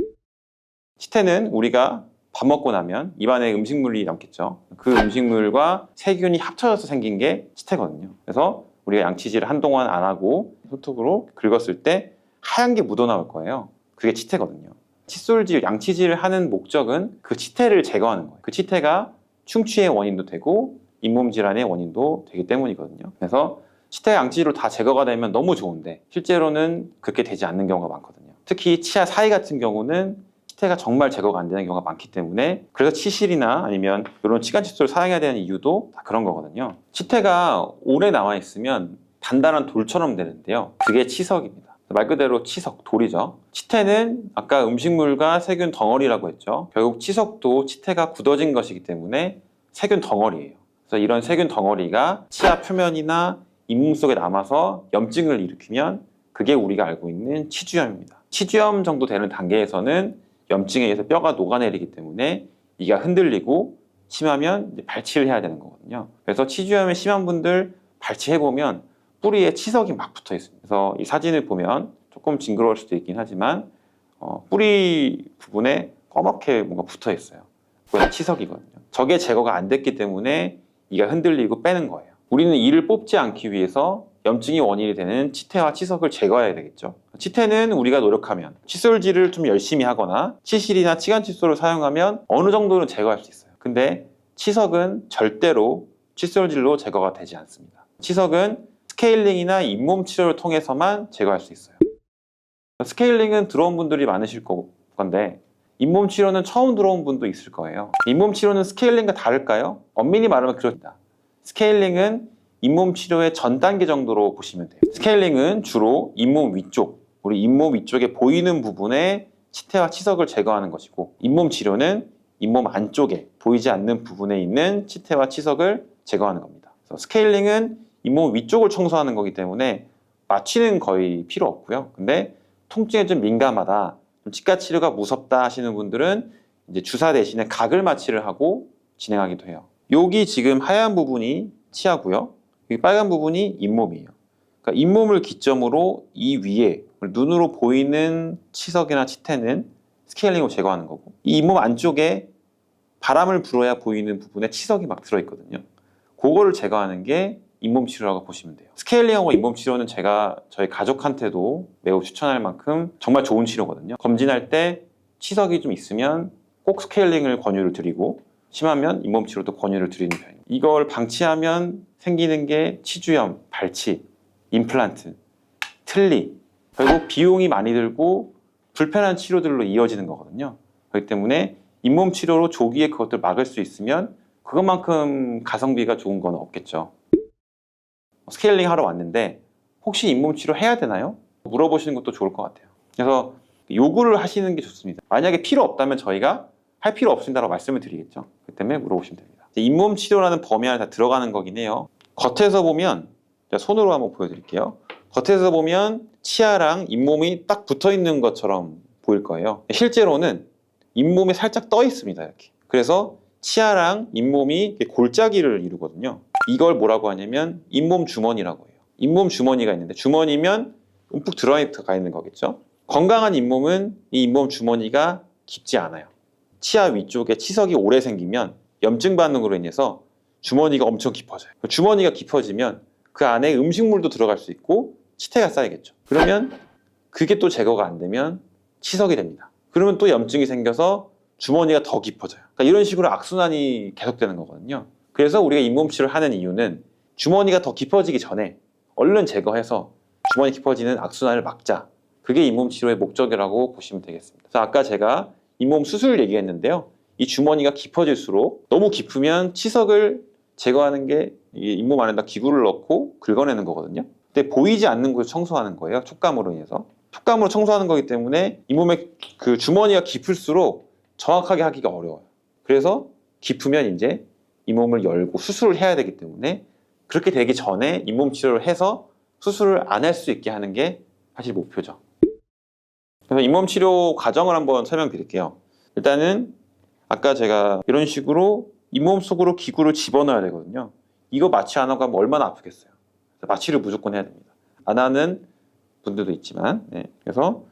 치태는 우리가 밥 먹고 나면 입안에 음식물이 남겠죠. 그 음식물과 세균이 합쳐져서 생긴 게 치태거든요. 그래서 우리가 양치질을 한동안 안 하고 손톱으로 긁었을 때 하얀 게 묻어나올 거예요. 그게 치태거든요. 칫솔질, 양치질을 하는 목적은 그 치태를 제거하는 거예요. 그 치태가 충치의 원인도 되고 잇몸 질환의 원인도 되기 때문이거든요. 그래서 치태가 양치질로 다 제거가 되면 너무 좋은데 실제로는 그렇게 되지 않는 경우가 많거든요. 특히 치아 사이 같은 경우는 치태가 정말 제거가 안 되는 경우가 많기 때문에 그래서 치실이나 아니면 이런 치간 칫솔을 사용해야 되는 이유도 다 그런 거거든요. 치태가 오래 남아 있으면 단단한 돌처럼 되는데요. 그게 치석입니다. 말 그대로 치석, 돌이죠. 치태는 아까 음식물과 세균 덩어리라고 했죠. 결국 치석도 치태가 굳어진 것이기 때문에 세균 덩어리예요. 그래서 이런 세균 덩어리가 치아 표면이나 잇몸 속에 남아서 염증을 일으키면 그게 우리가 알고 있는 치주염입니다. 치주염 정도 되는 단계에서는 염증에 의해서 뼈가 녹아내리기 때문에 이가 흔들리고 심하면 발치를 해야 되는 거거든요. 그래서 치주염이 심한 분들 발치해보면 뿌리에 치석이 막 붙어 있습니다. 그래서 이 사진을 보면 조금 징그러울 수도 있긴 하지만 뿌리 부분에 꺼멓게 뭔가 붙어 있어요. 그게 치석이거든요. 저게 제거가 안 됐기 때문에 이가 흔들리고 빼는 거예요. 우리는 이를 뽑지 않기 위해서 염증이 원인이 되는 치태와 치석을 제거해야 되겠죠. 치태는 우리가 노력하면 칫솔질을 좀 열심히 하거나 치실이나 치간 칫솔을 사용하면 어느 정도는 제거할 수 있어요. 근데 치석은 절대로 칫솔질로 제거가 되지 않습니다. 치석은 스케일링이나 잇몸 치료를 통해서만 제거할 수 있어요. 스케일링은 들어온 분들이 많으실 건데 잇몸 치료는 처음 들어온 분도 있을 거예요. 잇몸 치료는 스케일링과 다를까요? 엄밀히 말하면 그렇습니다. 스케일링은 잇몸 치료의 전 단계 정도로 보시면 돼요. 스케일링은 주로 잇몸 위쪽, 우리 잇몸 위쪽에 보이는 부분에 치태와 치석을 제거하는 것이고 잇몸 치료는 잇몸 안쪽에 보이지 않는 부분에 있는 치태와 치석을 제거하는 겁니다. 그래서 스케일링은 잇몸 위쪽을 청소하는 거기 때문에 마취는 거의 필요 없고요. 근데 통증에 좀 민감하다, 좀 치과 치료가 무섭다 하시는 분들은 이제 주사 대신에 각을 마취를 하고 진행하기도 해요. 여기 지금 하얀 부분이 치아고요. 여기 빨간 부분이 잇몸이에요. 그러니까 잇몸을 기점으로 이 위에 눈으로 보이는 치석이나 치태는 스케일링으로 제거하는 거고 이 잇몸 안쪽에 바람을 불어야 보이는 부분에 치석이 막 들어있거든요. 그거를 제거하는 게 잇몸 치료라고 보시면 돼요. 스케일링하고 잇몸 치료는 제가 저희 가족한테도 매우 추천할 만큼 정말 좋은 치료거든요. 검진할 때 치석이 좀 있으면 꼭 스케일링을 권유를 드리고 심하면 잇몸 치료도 권유를 드리는 편입니다. 이걸 방치하면 생기는 게 치주염, 발치, 임플란트, 틀니, 결국 비용이 많이 들고 불편한 치료들로 이어지는 거거든요. 그렇기 때문에 잇몸 치료로 조기에 그것들 막을 수 있으면 그것만큼 가성비가 좋은 건 없겠죠. 스케일링 하러 왔는데 혹시 잇몸 치료 해야 되나요? 물어보시는 것도 좋을 것 같아요. 그래서 요구를 하시는 게 좋습니다. 만약에 필요 없다면 저희가 할 필요 없습니다라고 말씀을 드리겠죠. 그 때문에 물어보시면 됩니다. 잇몸 치료라는 범위 안에 다 들어가는 거긴 해요. 겉에서 보면 손으로 한번 보여드릴게요. 겉에서 보면 치아랑 잇몸이 딱 붙어 있는 것처럼 보일 거예요. 실제로는 잇몸이 살짝 떠 있습니다. 이렇게. 그래서 치아랑 잇몸이 골짜기를 이루거든요. 이걸 뭐라고 하냐면 잇몸 주머니라고 해요. 잇몸 주머니가 있는데 주머니면 움푹 들어가 있는 거겠죠. 건강한 잇몸은 이 잇몸 주머니가 깊지 않아요. 치아 위쪽에 치석이 오래 생기면 염증 반응으로 인해서 주머니가 엄청 깊어져요. 주머니가 깊어지면 그 안에 음식물도 들어갈 수 있고 치태가 쌓이겠죠. 그러면 그게 또 제거가 안 되면 치석이 됩니다. 그러면 또 염증이 생겨서 주머니가 더 깊어져요. 그러니까 이런 식으로 악순환이 계속되는 거거든요. 그래서 우리가 잇몸 치료를 하는 이유는 주머니가 더 깊어지기 전에 얼른 제거해서 주머니 깊어지는 악순환을 막자. 그게 잇몸 치료의 목적이라고 보시면 되겠습니다. 그래서 아까 제가 잇몸 수술 얘기했는데요. 이 주머니가 깊어질수록 너무 깊으면 치석을 제거하는 게 잇몸 안에다 기구를 넣고 긁어내는 거거든요. 근데 보이지 않는 곳을 청소하는 거예요. 촉감으로 인해서. 촉감으로 청소하는 거기 때문에 잇몸의 그 주머니가 깊을수록 정확하게 하기가 어려워요. 그래서 깊으면 이제 잇몸을 열고 수술을 해야 되기 때문에 그렇게 되기 전에 잇몸 치료를 해서 수술을 안 할 수 있게 하는 게 사실 목표죠. 그래서 잇몸 치료 과정을 한번 설명드릴게요. 일단은 아까 제가 이런 식으로 잇몸 속으로 기구를 집어넣어야 되거든요. 이거 마취 안 하고 하면 얼마나 아프겠어요. 마취를 무조건 해야 됩니다. 안 하는 분들도 있지만 그래서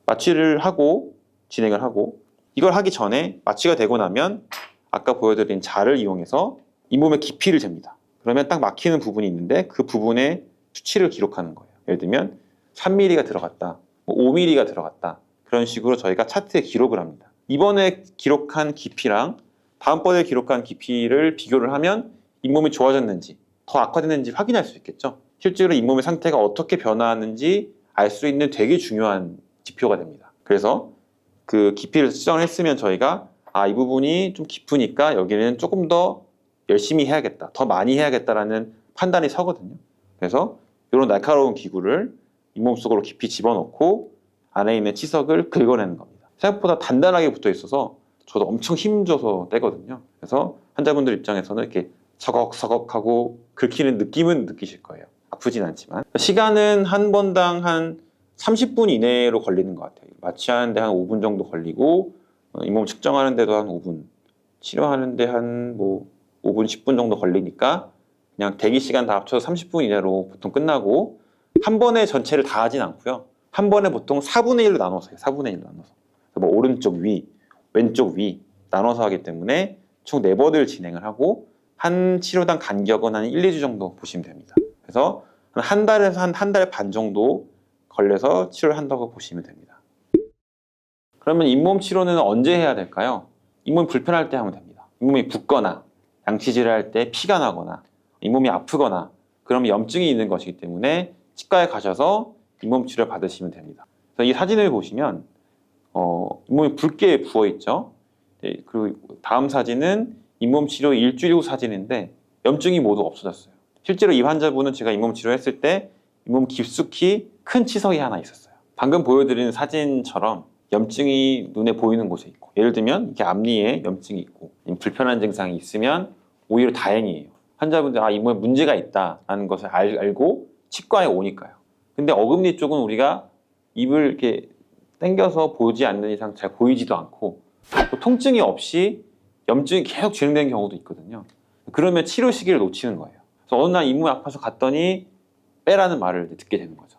마취를 하고 진행을 하고 이걸 하기 전에 마취가 되고 나면 아까 보여드린 자를 이용해서 잇몸의 깊이를 잽니다. 그러면 딱 막히는 부분이 있는데 그 부분에 수치를 기록하는 거예요. 예를 들면 3mm가 들어갔다, 5mm가 들어갔다 그런 식으로 저희가 차트에 기록을 합니다. 이번에 기록한 깊이랑 다음번에 기록한 깊이를 비교를 하면 잇몸이 좋아졌는지 더 악화됐는지 확인할 수 있겠죠. 실제로 잇몸의 상태가 어떻게 변화하는지 알 수 있는 되게 중요한 지표가 됩니다. 그래서 그 깊이를 수정을 했으면 저희가 이 부분이 좀 깊으니까 여기는 조금 더 열심히 해야겠다, 더 많이 해야겠다라는 판단이 서거든요. 그래서 이런 날카로운 기구를 잇몸 속으로 깊이 집어넣고 안에 있는 치석을 긁어내는 겁니다. 생각보다 단단하게 붙어 있어서 저도 엄청 힘줘서 떼거든요. 그래서 환자분들 입장에서는 이렇게 서걱서걱하고 긁히는 느낌은 느끼실 거예요. 아프진 않지만. 시간은 한 번당 한 30분 이내로 걸리는 것 같아요. 마취하는데 한 5분 정도 걸리고 잇몸 측정하는데도 한 5분, 치료하는데 한 5분, 10분 정도 걸리니까 그냥 대기 시간 다 합쳐서 30분 이내로 보통 끝나고 한 번에 전체를 다 하진 않고요. 한 번에 보통 4분의 1로 나눠서 해요. 4분의 1로 나눠서. 오른쪽 위, 왼쪽 위 나눠서 하기 때문에 총 4번을 진행을 하고 한 치료당 간격은 한 1, 2주 정도 보시면 됩니다. 그래서 한 달에서 한 달 반 정도 걸려서 치료를 한다고 보시면 됩니다. 그러면 잇몸 치료는 언제 해야 될까요? 잇몸이 불편할 때 하면 됩니다. 잇몸이 붓거나 양치질을 할 때 피가 나거나 잇몸이 아프거나 그러면 염증이 있는 것이기 때문에 치과에 가셔서 잇몸 치료를 받으시면 됩니다. 그래서 이 사진을 보시면 잇몸이 붉게 부어있죠. 그리고 다음 사진은 잇몸 치료 일주일 후 사진인데 염증이 모두 없어졌어요. 실제로 이 환자분은 제가 잇몸 치료했을 때 잇몸 깊숙이 큰 치석이 하나 있었어요. 방금 보여드리는 사진처럼 염증이 눈에 보이는 곳에 있고 예를 들면 이렇게 앞니에 염증이 있고 불편한 증상이 있으면 오히려 다행이에요. 환자분들 잇몸에 문제가 있다는 것을 알고 치과에 오니까요. 근데 어금니 쪽은 우리가 입을 이렇게 당겨서 보지 않는 이상 잘 보이지도 않고 또 통증이 없이 염증이 계속 진행되는 경우도 있거든요. 그러면 치료 시기를 놓치는 거예요. 그래서 어느 날 잇몸이 아파서 갔더니 빼라는 말을 듣게 되는 거죠.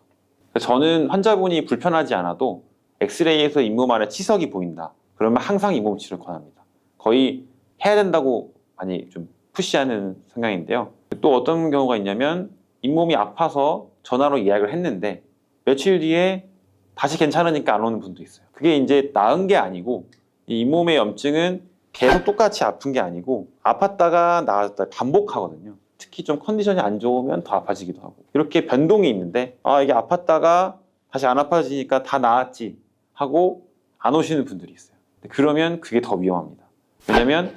저는 환자분이 불편하지 않아도 엑스레이에서 잇몸 안에 치석이 보인다. 그러면 항상 잇몸 치료를 권합니다. 거의 해야 된다고 많이 좀 푸시하는 성향인데요. 또 어떤 경우가 있냐면 잇몸이 아파서 전화로 예약을 했는데 며칠 뒤에 다시 괜찮으니까 안 오는 분도 있어요. 그게 이제 나은 게 아니고 이 잇몸의 염증은 계속 똑같이 아픈 게 아니고 아팠다가 나았다 반복하거든요. 특히 좀 컨디션이 안 좋으면 더 아파지기도 하고 이렇게 변동이 있는데 이게 아팠다가 다시 안 아파지니까 다 나았지 하고 안 오시는 분들이 있어요. 그러면 그게 더 위험합니다. 왜냐면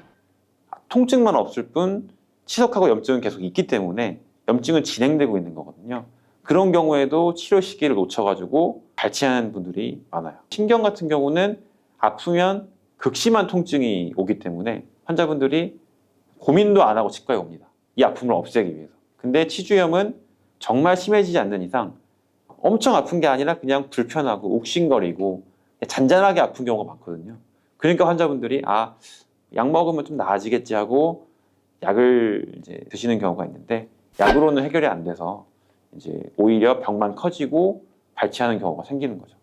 통증만 없을 뿐 치석하고 염증은 계속 있기 때문에 염증은 진행되고 있는 거거든요. 그런 경우에도 치료 시기를 놓쳐가지고 발치하는 분들이 많아요. 신경 같은 경우는 아프면 극심한 통증이 오기 때문에 환자분들이 고민도 안 하고 치과에 옵니다. 이 아픔을 없애기 위해서. 근데 치주염은 정말 심해지지 않는 이상 엄청 아픈 게 아니라 그냥 불편하고 욱신거리고 잔잔하게 아픈 경우가 많거든요. 그러니까 환자분들이 약 먹으면 좀 나아지겠지 하고 약을 이제 드시는 경우가 있는데 약으로는 해결이 안 돼서 이제 오히려 병만 커지고 발치하는 경우가 생기는 거죠.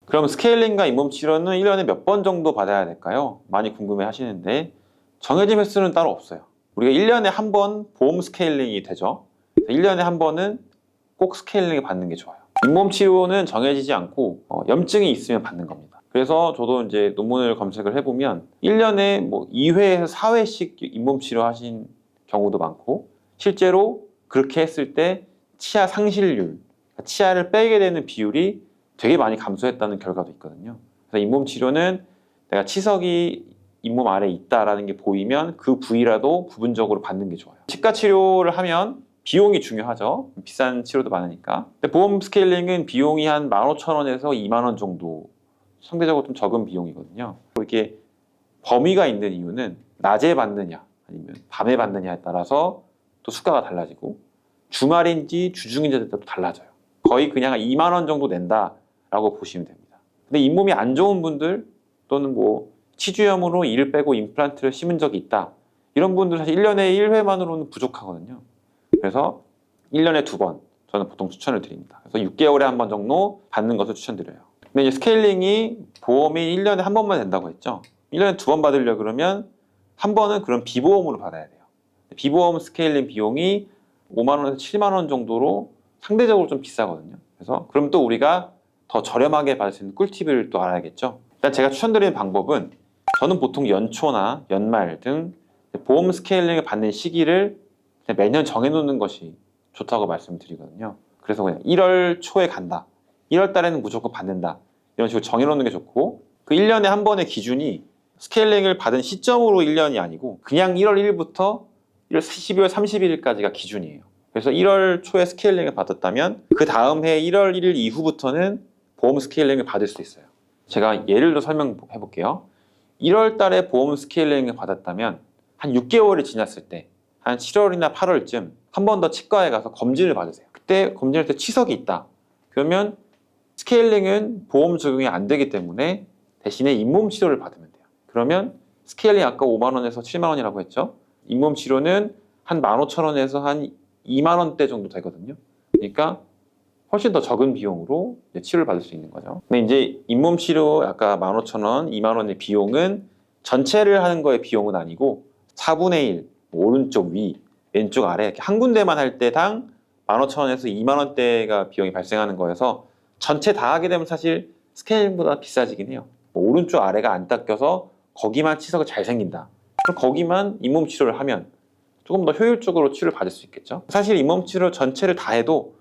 그럼 스케일링과 잇몸 치료는 1년에 몇 번 정도 받아야 될까요? 많이 궁금해 하시는데 정해진 횟수는 따로 없어요. 우리가 1년에 한 번 보험 스케일링이 되죠. 1년에 한 번은 꼭 스케일링을 받는 게 좋아요. 잇몸 치료는 정해지지 않고 염증이 있으면 받는 겁니다. 그래서 저도 이제 논문을 검색을 해보면 1년에 뭐 2회에서 4회씩 잇몸 치료하신 경우도 많고 실제로 그렇게 했을 때 치아 상실률, 치아를 빼게 되는 비율이 되게 많이 감소했다는 결과도 있거든요. 그래서 잇몸 치료는 내가 치석이 잇몸 아래에 있다라는 게 보이면 그 부위라도 부분적으로 받는 게 좋아요. 치과 치료를 하면 비용이 중요하죠. 비싼 치료도 많으니까. 근데 보험 스케일링은 비용이 한 15,000원에서 2만 원 정도, 상대적으로 좀 적은 비용이거든요. 이렇게 범위가 있는 이유는 낮에 받느냐 아니면 밤에 받느냐에 따라서 또 수가가 달라지고 주말인지 주중인지에 따라 달라져요. 거의 그냥 2만 원 정도 낸다라고 보시면 됩니다. 근데 잇몸이 안 좋은 분들 또는 뭐 치주염으로 이를 빼고 임플란트를 심은 적이 있다. 이런 분들 사실 1년에 1회만으로는 부족하거든요. 그래서 1년에 2번 저는 보통 추천을 드립니다. 그래서 6개월에 한 번 정도 받는 것을 추천드려요. 근데 이제 스케일링이 보험이 1년에 한 번만 된다고 했죠. 1년에 2번 받으려 그러면 한 번은 그런 비보험으로 받아야 돼요. 비보험 스케일링 비용이 5만 원에서 7만 원 정도로 상대적으로 좀 비싸거든요. 그래서 그럼 또 우리가 더 저렴하게 받을 수 있는 꿀팁을 또 알아야겠죠. 일단 제가 추천드리는 방법은 저는 보통 연초나 연말 등 보험 스케일링을 받는 시기를 그냥 매년 정해놓는 것이 좋다고 말씀드리거든요. 그래서 그냥 1월 초에 간다. 1월 달에는 무조건 받는다. 이런 식으로 정해놓는 게 좋고 그 1년에 한 번의 기준이 스케일링을 받은 시점으로 1년이 아니고 그냥 1월 1일부터 12월 31일까지가 기준이에요. 그래서 1월 초에 스케일링을 받았다면 그 다음 해 1월 1일 이후부터는 보험 스케일링을 받을 수 있어요. 제가 예를 들어 설명해 볼게요. 1월 달에 보험 스케일링을 받았다면 한 6개월이 지났을 때 한 7월이나 8월쯤 한 번 더 치과에 가서 검진을 받으세요. 그때 검진할 때 치석이 있다. 그러면 스케일링은 보험 적용이 안 되기 때문에 대신에 잇몸 치료를 받으면 돼요. 그러면 스케일링 아까 5만 원에서 7만 원이라고 했죠. 잇몸 치료는 한 15,000원에서 한 2만 원대 정도 되거든요. 그러니까 훨씬 더 적은 비용으로 치료를 받을 수 있는 거죠. 근데 이제 잇몸 치료 아까 15,000원, 2만 원의 비용은 전체를 하는 거의 비용은 아니고 4분의 1, 오른쪽 위, 왼쪽 아래 이렇게 한 군데만 할 때당 15,000원에서 2만 원대가 비용이 발생하는 거여서 전체 다 하게 되면 사실 스케일링보다 비싸지긴 해요. 뭐 오른쪽 아래가 안 닦여서 거기만 치석이 잘 생긴다. 그럼 거기만 잇몸 치료를 하면 조금 더 효율적으로 치료를 받을 수 있겠죠. 사실 잇몸 치료 전체를 다 해도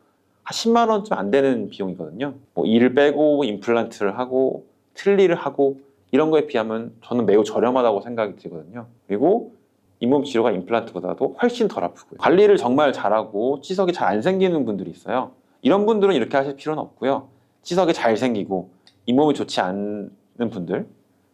한 10만 원쯤 안 되는 비용이거든요. 뭐 이를 빼고 임플란트를 하고 틀니를 하고 이런 거에 비하면 저는 매우 저렴하다고 생각이 들거든요. 그리고 잇몸 치료가 임플란트보다도 훨씬 덜 아프고요. 관리를 정말 잘하고 치석이 잘 안 생기는 분들이 있어요. 이런 분들은 이렇게 하실 필요는 없고요. 치석이 잘 생기고 잇몸이 좋지 않은 분들,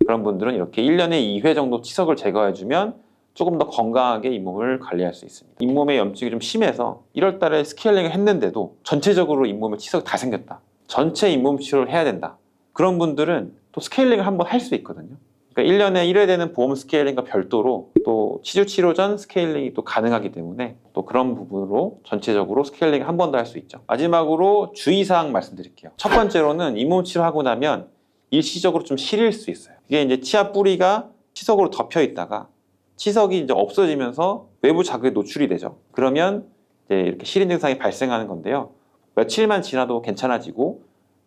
그런 분들은 이렇게 1년에 2회 정도 치석을 제거해주면 조금 더 건강하게 잇몸을 관리할 수 있습니다. 잇몸에 염증이 좀 심해서 1월 달에 스케일링을 했는데도 전체적으로 잇몸에 치석이 다 생겼다. 전체 잇몸 치료를 해야 된다. 그런 분들은 또 스케일링을 한번 할 수 있거든요. 그러니까 1년에 1회 되는 보험 스케일링과 별도로 또 치주 치료 전 스케일링이 또 가능하기 때문에 또 그런 부분으로 전체적으로 스케일링 한 번 더 할 수 있죠. 마지막으로 주의사항 말씀드릴게요. 첫 번째로는 잇몸 치료하고 나면 일시적으로 좀 시릴 수 있어요. 이게 이제 치아 뿌리가 치석으로 덮여 있다가 치석이 이제 없어지면서 외부 자극에 노출이 되죠. 그러면 이제 이렇게 시린 증상이 발생하는 건데요. 며칠만 지나도 괜찮아지고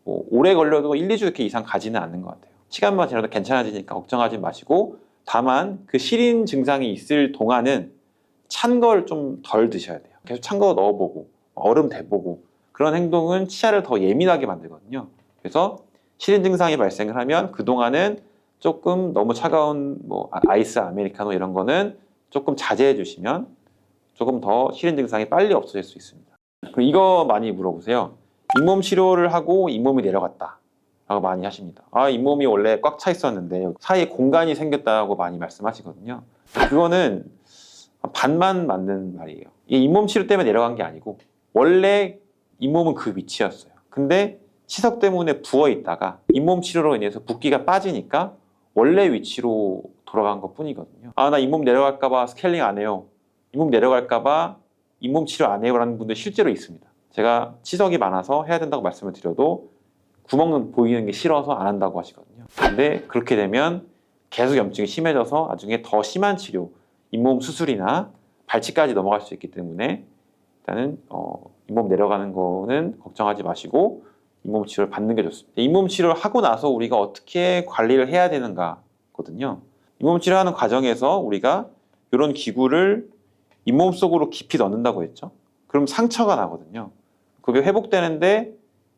뭐 오래 걸려도 1, 2주 이렇게 이상 가지는 않는 것 같아요. 시간만 지나도 괜찮아지니까 걱정하지 마시고 다만 그 시린 증상이 있을 동안은 찬 걸 좀 덜 드셔야 돼요. 계속 찬 거 넣어보고 얼음 대보고 그런 행동은 치아를 더 예민하게 만들거든요. 그래서 시린 증상이 발생을 하면 그동안은 조금 너무 차가운 뭐 아이스 아메리카노 이런 거는 조금 자제해 주시면 조금 더 시린 증상이 빨리 없어질 수 있습니다. 그리고 이거 많이 물어보세요. 잇몸 치료를 하고 잇몸이 내려갔다 라고 많이 하십니다. 아, 잇몸이 원래 꽉 차 있었는데 사이에 공간이 생겼다고 많이 말씀하시거든요. 그거는 반만 맞는 말이에요. 이 잇몸 치료 때문에 내려간 게 아니고 원래 잇몸은 그 위치였어요. 근데 치석 때문에 부어 있다가 잇몸 치료로 인해서 붓기가 빠지니까 원래 위치로 돌아간 것 뿐이거든요. 아, 나 잇몸 내려갈까 봐 스케일링 안 해요. 잇몸 내려갈까 봐 잇몸 치료 안 해요 라는 분들 실제로 있습니다. 제가 치석이 많아서 해야 된다고 말씀을 드려도 구멍 보이는 게 싫어서 안 한다고 하시거든요. 근데 그렇게 되면 계속 염증이 심해져서 나중에 더 심한 치료, 잇몸 수술이나 발치까지 넘어갈 수 있기 때문에 일단은 잇몸 내려가는 거는 걱정하지 마시고 잇몸 치료를 받는 게 좋습니다. 잇몸 치료를 하고 나서 우리가 어떻게 관리를 해야 되는가거든요. 잇몸 치료하는 과정에서 우리가 이런 기구를 잇몸 속으로 깊이 넣는다고 했죠. 그럼 상처가 나거든요. 그게 회복되는데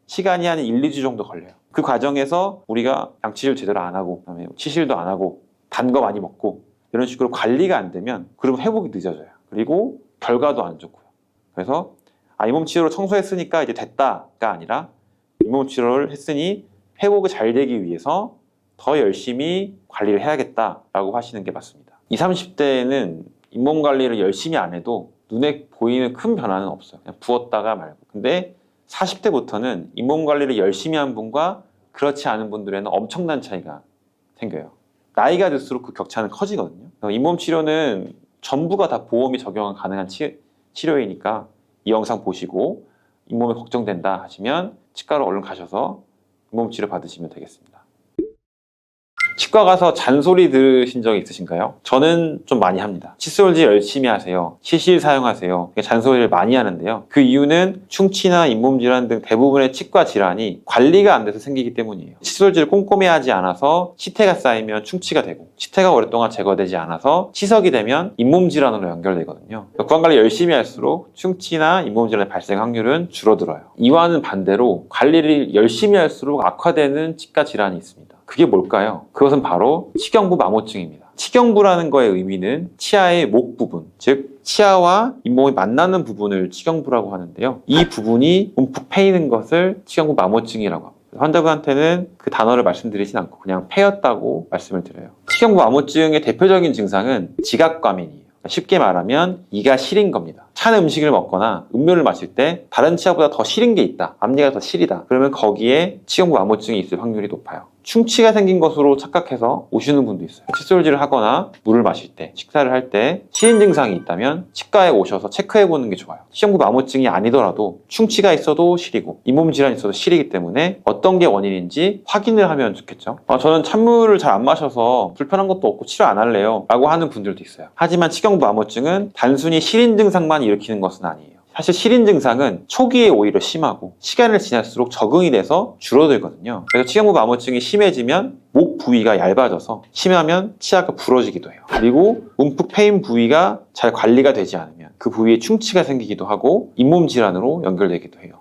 시간이 한 1, 2주 정도 걸려요. 그 과정에서 우리가 양치질 제대로 안 하고 그다음에 치실도 안 하고 단 거 많이 먹고 이런 식으로 관리가 안 되면 그러면 회복이 늦어져요. 그리고 결과도 안 좋고요. 그래서 잇몸 치료로 청소했으니까 이제 됐다가 아니라 잇몸 치료를 했으니 회복이 잘 되기 위해서 더 열심히 관리를 해야겠다라고 하시는 게 맞습니다. 20, 30대에는 잇몸 관리를 열심히 안 해도 눈에 보이는 큰 변화는 없어요. 그냥 부었다가 말고. 근데 40대부터는 잇몸 관리를 열심히 한 분과 그렇지 않은 분들에는 엄청난 차이가 생겨요. 나이가 들수록 그 격차는 커지거든요. 잇몸 치료는 전부가 다 보험이 적용 가능한 치료이니까 이 영상 보시고 잇몸이 걱정된다 하시면 치과로 얼른 가셔서 잇몸 치료 받으시면 되겠습니다. 치과 가서 잔소리 들으신 적 있으신가요? 저는 좀 많이 합니다. 칫솔질 열심히 하세요. 치실 사용하세요. 잔소리를 많이 하는데요. 그 이유는 충치나 잇몸 질환 등 대부분의 치과 질환이 관리가 안 돼서 생기기 때문이에요. 칫솔질을 꼼꼼히 하지 않아서 치태가 쌓이면 충치가 되고 치태가 오랫동안 제거되지 않아서 치석이 되면 잇몸 질환으로 연결되거든요. 구강 관리 열심히 할수록 충치나 잇몸 질환의 발생 확률은 줄어들어요. 이와는 반대로 관리를 열심히 할수록 악화되는 치과 질환이 있습니다. 그게 뭘까요? 그것은 바로 치경부 마모증입니다. 치경부라는 거의 의미는 치아의 목 부분, 즉 치아와 잇몸이 만나는 부분을 치경부라고 하는데요. 이 부분이 움푹 패이는 것을 치경부 마모증이라고 합니다. 환자분한테는 그 단어를 말씀드리진 않고 그냥 패였다고 말씀을 드려요. 치경부 마모증의 대표적인 증상은 지각과민이에요. 쉽게 말하면 이가 시린 겁니다. 찬 음식을 먹거나 음료를 마실 때 다른 치아보다 더 시린 게 있다. 앞니가 더 시리다. 그러면 거기에 치경부 마모증이 있을 확률이 높아요. 충치가 생긴 것으로 착각해서 오시는 분도 있어요. 칫솔질을 하거나 물을 마실 때, 식사를 할 때 시린 증상이 있다면 치과에 오셔서 체크해 보는 게 좋아요. 치경부 마모증이 아니더라도 충치가 있어도 시리고 잇몸 질환이 있어도 시리기 때문에 어떤 게 원인인지 확인을 하면 좋겠죠. 저는 찬물을 잘 안 마셔서 불편한 것도 없고 치료 안 할래요 라고 하는 분들도 있어요. 하지만 치경부 마모증은 단순히 시린 증상만 일으키는 것은 아니에요. 사실 시린 증상은 초기에 오히려 심하고 시간을 지날수록 적응이 돼서 줄어들거든요. 그래서 치경부 마모증이 심해지면 목 부위가 얇아져서 심하면 치아가 부러지기도 해요. 그리고 움푹 패인 부위가 잘 관리가 되지 않으면 그 부위에 충치가 생기기도 하고 잇몸 질환으로 연결되기도 해요.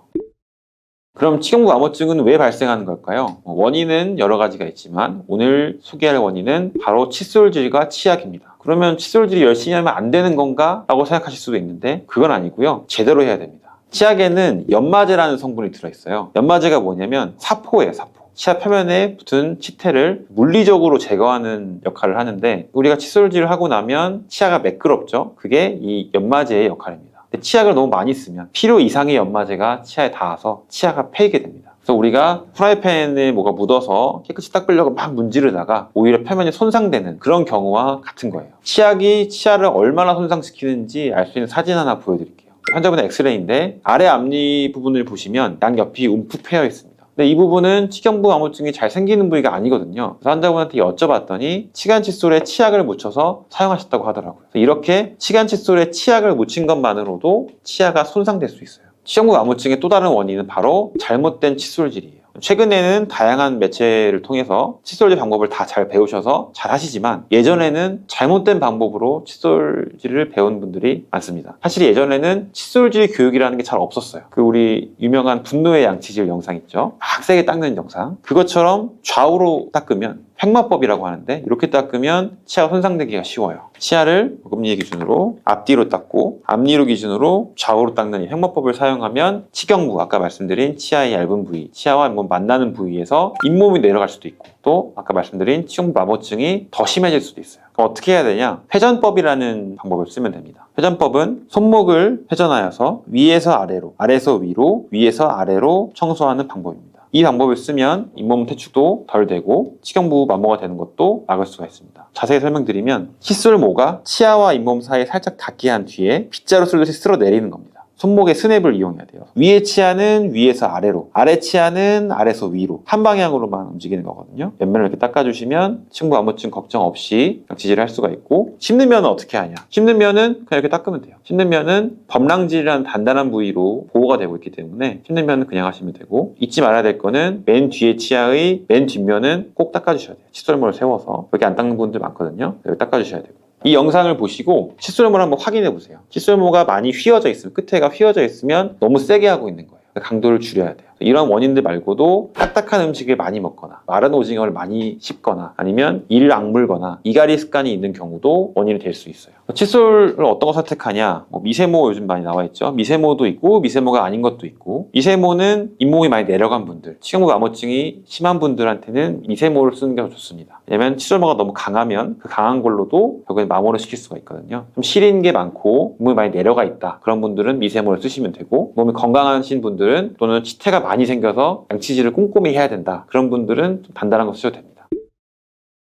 그럼 치경부 마모증은 왜 발생하는 걸까요? 원인은 여러 가지가 있지만 오늘 소개할 원인은 바로 칫솔질과 치약입니다. 그러면 칫솔질이 열심히 하면 안 되는 건가? 라고 생각하실 수도 있는데 그건 아니고요. 제대로 해야 됩니다. 치약에는 연마제라는 성분이 들어있어요. 연마제가 뭐냐면 사포예요, 사포. 치아 표면에 붙은 치태를 물리적으로 제거하는 역할을 하는데 우리가 칫솔질을 하고 나면 치아가 매끄럽죠? 그게 이 연마제의 역할입니다. 치약을 너무 많이 쓰면 필요 이상의 연마제가 치아에 닿아서 치아가 패이게 됩니다. 그래서 우리가 프라이팬에 뭐가 묻어서 깨끗이 닦으려고 막 문지르다가 오히려 표면이 손상되는 그런 경우와 같은 거예요. 치약이 치아를 얼마나 손상시키는지 알 수 있는 사진 하나 보여드릴게요. 환자분의 엑스레이인데 아래 앞니 부분을 보시면 양옆이 움푹 패여 있습니다. 근데 이 부분은 치경부 마모증이 잘 생기는 부위가 아니거든요. 그래서 환자분한테 여쭤봤더니 치간 칫솔에 치약을 묻혀서 사용하셨다고 하더라고요. 이렇게 치간 칫솔에 치약을 묻힌 것만으로도 치아가 손상될 수 있어요. 치경부 마모증의 또 다른 원인은 바로 잘못된 칫솔질이에요. 최근에는 다양한 매체를 통해서 칫솔질 방법을 다 잘 배우셔서 잘 하시지만 예전에는 잘못된 방법으로 칫솔질을 배운 분들이 많습니다. 사실 예전에는 칫솔질 교육이라는 게 잘 없었어요. 우리 유명한 분노의 양치질 영상 있죠? 막 세게 닦는 영상. 그것처럼 좌우로 닦으면 횡마법이라고 하는데 이렇게 닦으면 치아가 손상되기가 쉬워요. 치아를 어금니 기준으로 앞뒤로 닦고 앞니로 기준으로 좌우로 닦는 이 횡마법을 사용하면 치경부, 아까 말씀드린 치아의 얇은 부위, 치아와 잇몸 만나는 부위에서 잇몸이 내려갈 수도 있고 또 아까 말씀드린 치경부 마모증이 더 심해질 수도 있어요. 그럼 어떻게 해야 되냐? 회전법이라는 방법을 쓰면 됩니다. 회전법은 손목을 회전하여서 위에서 아래로, 아래에서 위로, 위에서 아래로 청소하는 방법입니다. 이 방법을 쓰면 잇몸 퇴축도 덜 되고 치경부 마모가 되는 것도 막을 수가 있습니다. 자세히 설명드리면 칫솔모가 치아와 잇몸 사이에 살짝 닿게 한 뒤에 빗자루 쓸듯이 쓸어 내리는 겁니다. 손목의 스냅을 이용해야 돼요. 위의 치아는 위에서 아래로, 아래 치아는 아래에서 위로 한 방향으로만 움직이는 거거든요. 옆면을 이렇게 닦아주시면 친구 아무튼 걱정 없이 지지를 할 수가 있고, 씹는 면은 어떻게 하냐? 씹는 면은 그냥 이렇게 닦으면 돼요. 씹는 면은 범랑질이라는 단단한 부위로 보호가 되고 있기 때문에 씹는 면은 그냥 하시면 되고, 잊지 말아야 될 거는 맨 뒤에 치아의 맨 뒷면은 꼭 닦아주셔야 돼요. 칫솔모를 세워서. 여기 안 닦는 분들 많거든요. 여기 닦아주셔야 되고, 이 영상을 보시고 칫솔모를 한번 확인해 보세요. 칫솔모가 많이 휘어져 있으면, 끝에가 휘어져 있으면 너무 세게 하고 있는 거예요. 강도를 줄여야 돼요. 이런 원인들 말고도 딱딱한 음식을 많이 먹거나 마른 오징어를 많이 씹거나 아니면 이를 악물거나 이갈이 습관이 있는 경우도 원인이 될 수 있어요. 칫솔을 어떤 거 선택하냐? 미세모 요즘 많이 나와 있죠. 미세모도 있고 미세모가 아닌 것도 있고, 미세모는 잇몸이 많이 내려간 분들, 치경부 암호증이 심한 분들한테는 미세모를 쓰는 게 좋습니다. 왜냐면 칫솔모가 너무 강하면 그 강한 걸로도 결국엔 마모를 시킬 수가 있거든요. 좀 시린 게 많고 몸이 많이 내려가 있다, 그런 분들은 미세모를 쓰시면 되고, 몸이 건강하신 분들은 또는 치태가 많이 생겨서 양치질을 꼼꼼히 해야 된다, 그런 분들은 좀 단단한 거 쓰셔도 됩니다.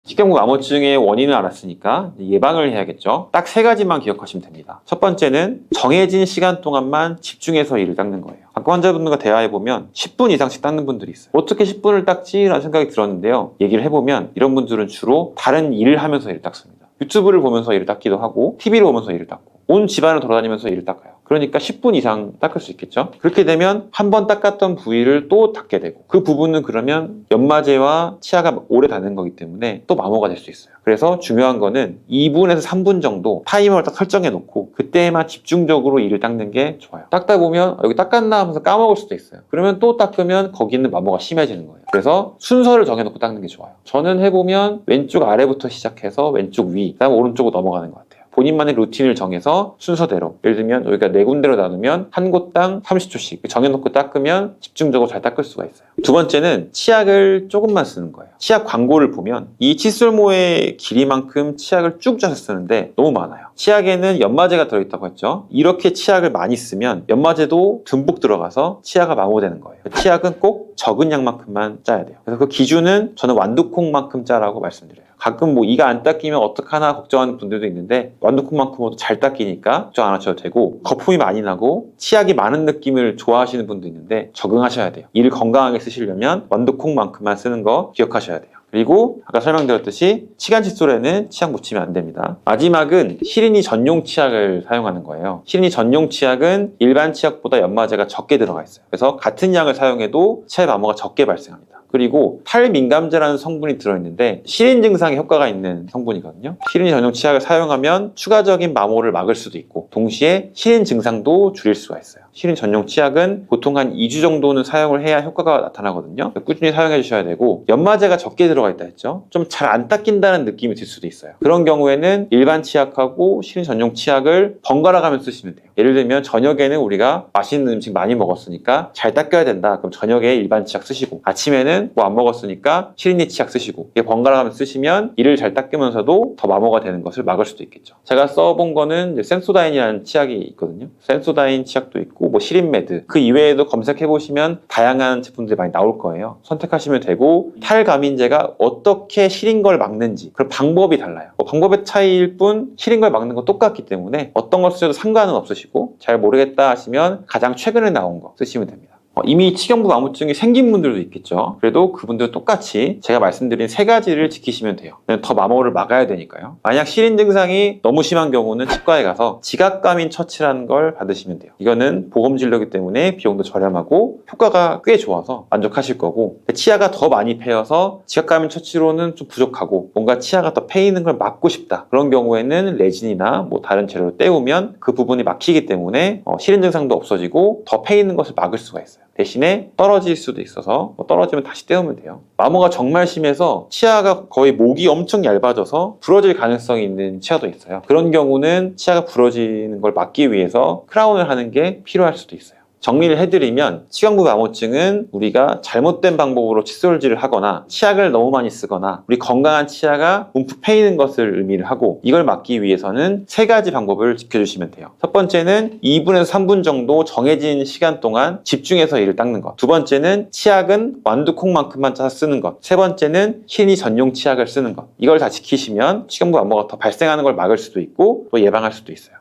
치경부 암호증의 원인을 알았으니까 예방을 해야겠죠. 딱 3가지만 기억하시면 됩니다. 첫 번째는 정해진 시간 동안만 집중해서 이를 닦는 거예요. 아까 환자분들과 대화해보면 10분 이상씩 닦는 분들이 있어요. 어떻게 10분을 닦지? 라는 생각이 들었는데요. 얘기를 해보면 이런 분들은 주로 다른 일을 하면서 이를 닦습니다. 유튜브를 보면서 이를 닦기도 하고, TV를 보면서 이를 닦고, 온 집안을 돌아다니면서 이를 닦아요. 그러니까 10분 이상 닦을 수 있겠죠. 그렇게 되면 한 번 닦았던 부위를 또 닦게 되고, 그 부분은 그러면 연마제와 치아가 오래 닿는 거기 때문에 또 마모가 될 수 있어요. 그래서 중요한 거는 2분에서 3분 정도 타이머를 딱 설정해 놓고 그때만 집중적으로 이를 닦는 게 좋아요. 닦다 보면 여기 닦았나 하면서 까먹을 수도 있어요. 그러면 또 닦으면 거기는 마모가 심해지는 거예요. 그래서 순서를 정해놓고 닦는 게 좋아요. 저는 해보면 왼쪽 아래부터 시작해서 왼쪽 위, 그다음 오른쪽으로 넘어가는 것 같아요. 본인만의 루틴을 정해서 순서대로, 예를 들면 여기가 4군데로 나누면 한 곳당 30초씩 정해놓고 닦으면 집중적으로 잘 닦을 수가 있어요. 두 번째는 치약을 조금만 쓰는 거예요. 치약 광고를 보면 이 칫솔모의 길이만큼 치약을 쭉 짜서 쓰는데 너무 많아요. 치약에는 연마제가 들어있다고 했죠. 이렇게 치약을 많이 쓰면 연마제도 듬뿍 들어가서 치아가 마모되는 거예요. 치약은 꼭 적은 양만큼만 짜야 돼요. 그래서 그 기준은 저는 완두콩만큼 짜라고 말씀드려요. 가끔 이가 안 닦이면 어떡하나 걱정하는 분들도 있는데, 완두콩만큼도 잘 닦이니까 걱정 안 하셔도 되고, 거품이 많이 나고 치약이 많은 느낌을 좋아하시는 분도 있는데 적응하셔야 돼요. 이를 건강하게 쓰시려면 완두콩만큼만 쓰는 거 기억하셔야 돼요. 그리고 아까 설명드렸듯이 치간 칫솔에는 치약 묻히면 안 됩니다. 마지막은 시린이 전용 치약을 사용하는 거예요. 시린이 전용 치약은 일반 치약보다 연마제가 적게 들어가 있어요. 그래서 같은 양을 사용해도 치아의 마모가 적게 발생합니다. 그리고 탈민감제라는 성분이 들어있는데 시린 증상에 효과가 있는 성분이거든요. 시린 전용 치약을 사용하면 추가적인 마모를 막을 수도 있고, 동시에 시린 증상도 줄일 수가 있어요. 시린 전용 치약은 보통 한 2주 정도는 사용을 해야 효과가 나타나거든요. 꾸준히 사용해 주셔야 되고, 연마제가 적게 들어가 있다 했죠. 좀 잘 안 닦인다는 느낌이 들 수도 있어요. 그런 경우에는 일반 치약하고 시린 전용 치약을 번갈아 가면서 쓰시면 돼요. 예를 들면 저녁에는 우리가 맛있는 음식 많이 먹었으니까 잘 닦여야 된다, 그럼 저녁에 일반 치약 쓰시고, 아침에는 안 먹었으니까 시린이 치약 쓰시고, 이게 번갈아 가면서 쓰시면 이를 잘 닦으면서도 더 마모가 되는 것을 막을 수도 있겠죠. 제가 써본 거는 센소다인이라는 치약이 있거든요. 센소다인 치약도 있고 시린메드, 그 이외에도 검색해보시면 다양한 제품들이 많이 나올 거예요. 선택하시면 되고, 탈가민제가 어떻게 시린 걸 막는지, 그런 방법이 달라요. 방법의 차이일 뿐 시린 걸 막는 건 똑같기 때문에 어떤 걸 쓰셔도 상관은 없으시고, 잘 모르겠다 하시면 가장 최근에 나온 거 쓰시면 됩니다. 이미 치경부 암호증이 생긴 분들도 있겠죠. 그래도 그분들은 똑같이 제가 말씀드린 3가지를 지키시면 돼요. 더 마모를 막아야 되니까요. 만약 시린 증상이 너무 심한 경우는 치과에 가서 지각감인 처치라는 걸 받으시면 돼요. 이거는 보험진료이기 때문에 비용도 저렴하고 효과가 꽤 좋아서 만족하실 거고, 치아가 더 많이 패여서 지각감인 처치로는 좀 부족하고 뭔가 치아가 더 패이는 걸 막고 싶다, 그런 경우에는 레진이나 다른 재료로 때우면 그 부분이 막히기 때문에 시린 증상도 없어지고 더 패이는 것을 막을 수가 있어요. 대신에 떨어질 수도 있어서 떨어지면 다시 떼우면 돼요. 마모가 정말 심해서 치아가 거의 목이 엄청 얇아져서 부러질 가능성이 있는 치아도 있어요. 그런 경우는 치아가 부러지는 걸 막기 위해서 크라운을 하는 게 필요할 수도 있어요. 정리를 해드리면, 치경부 암호증은 우리가 잘못된 방법으로 칫솔질을 하거나 치약을 너무 많이 쓰거나 우리 건강한 치아가 움푹 패이는 것을 의미를 하고, 이걸 막기 위해서는 3가지 방법을 지켜주시면 돼요. 첫 번째는 2분에서 3분 정도 정해진 시간 동안 집중해서 이를 닦는 것. 두 번째는 치약은 완두콩만큼만 짜서 쓰는 것. 세 번째는 시린이 전용 치약을 쓰는 것. 이걸 다 지키시면 치경부 암호가 더 발생하는 걸 막을 수도 있고 또 예방할 수도 있어요.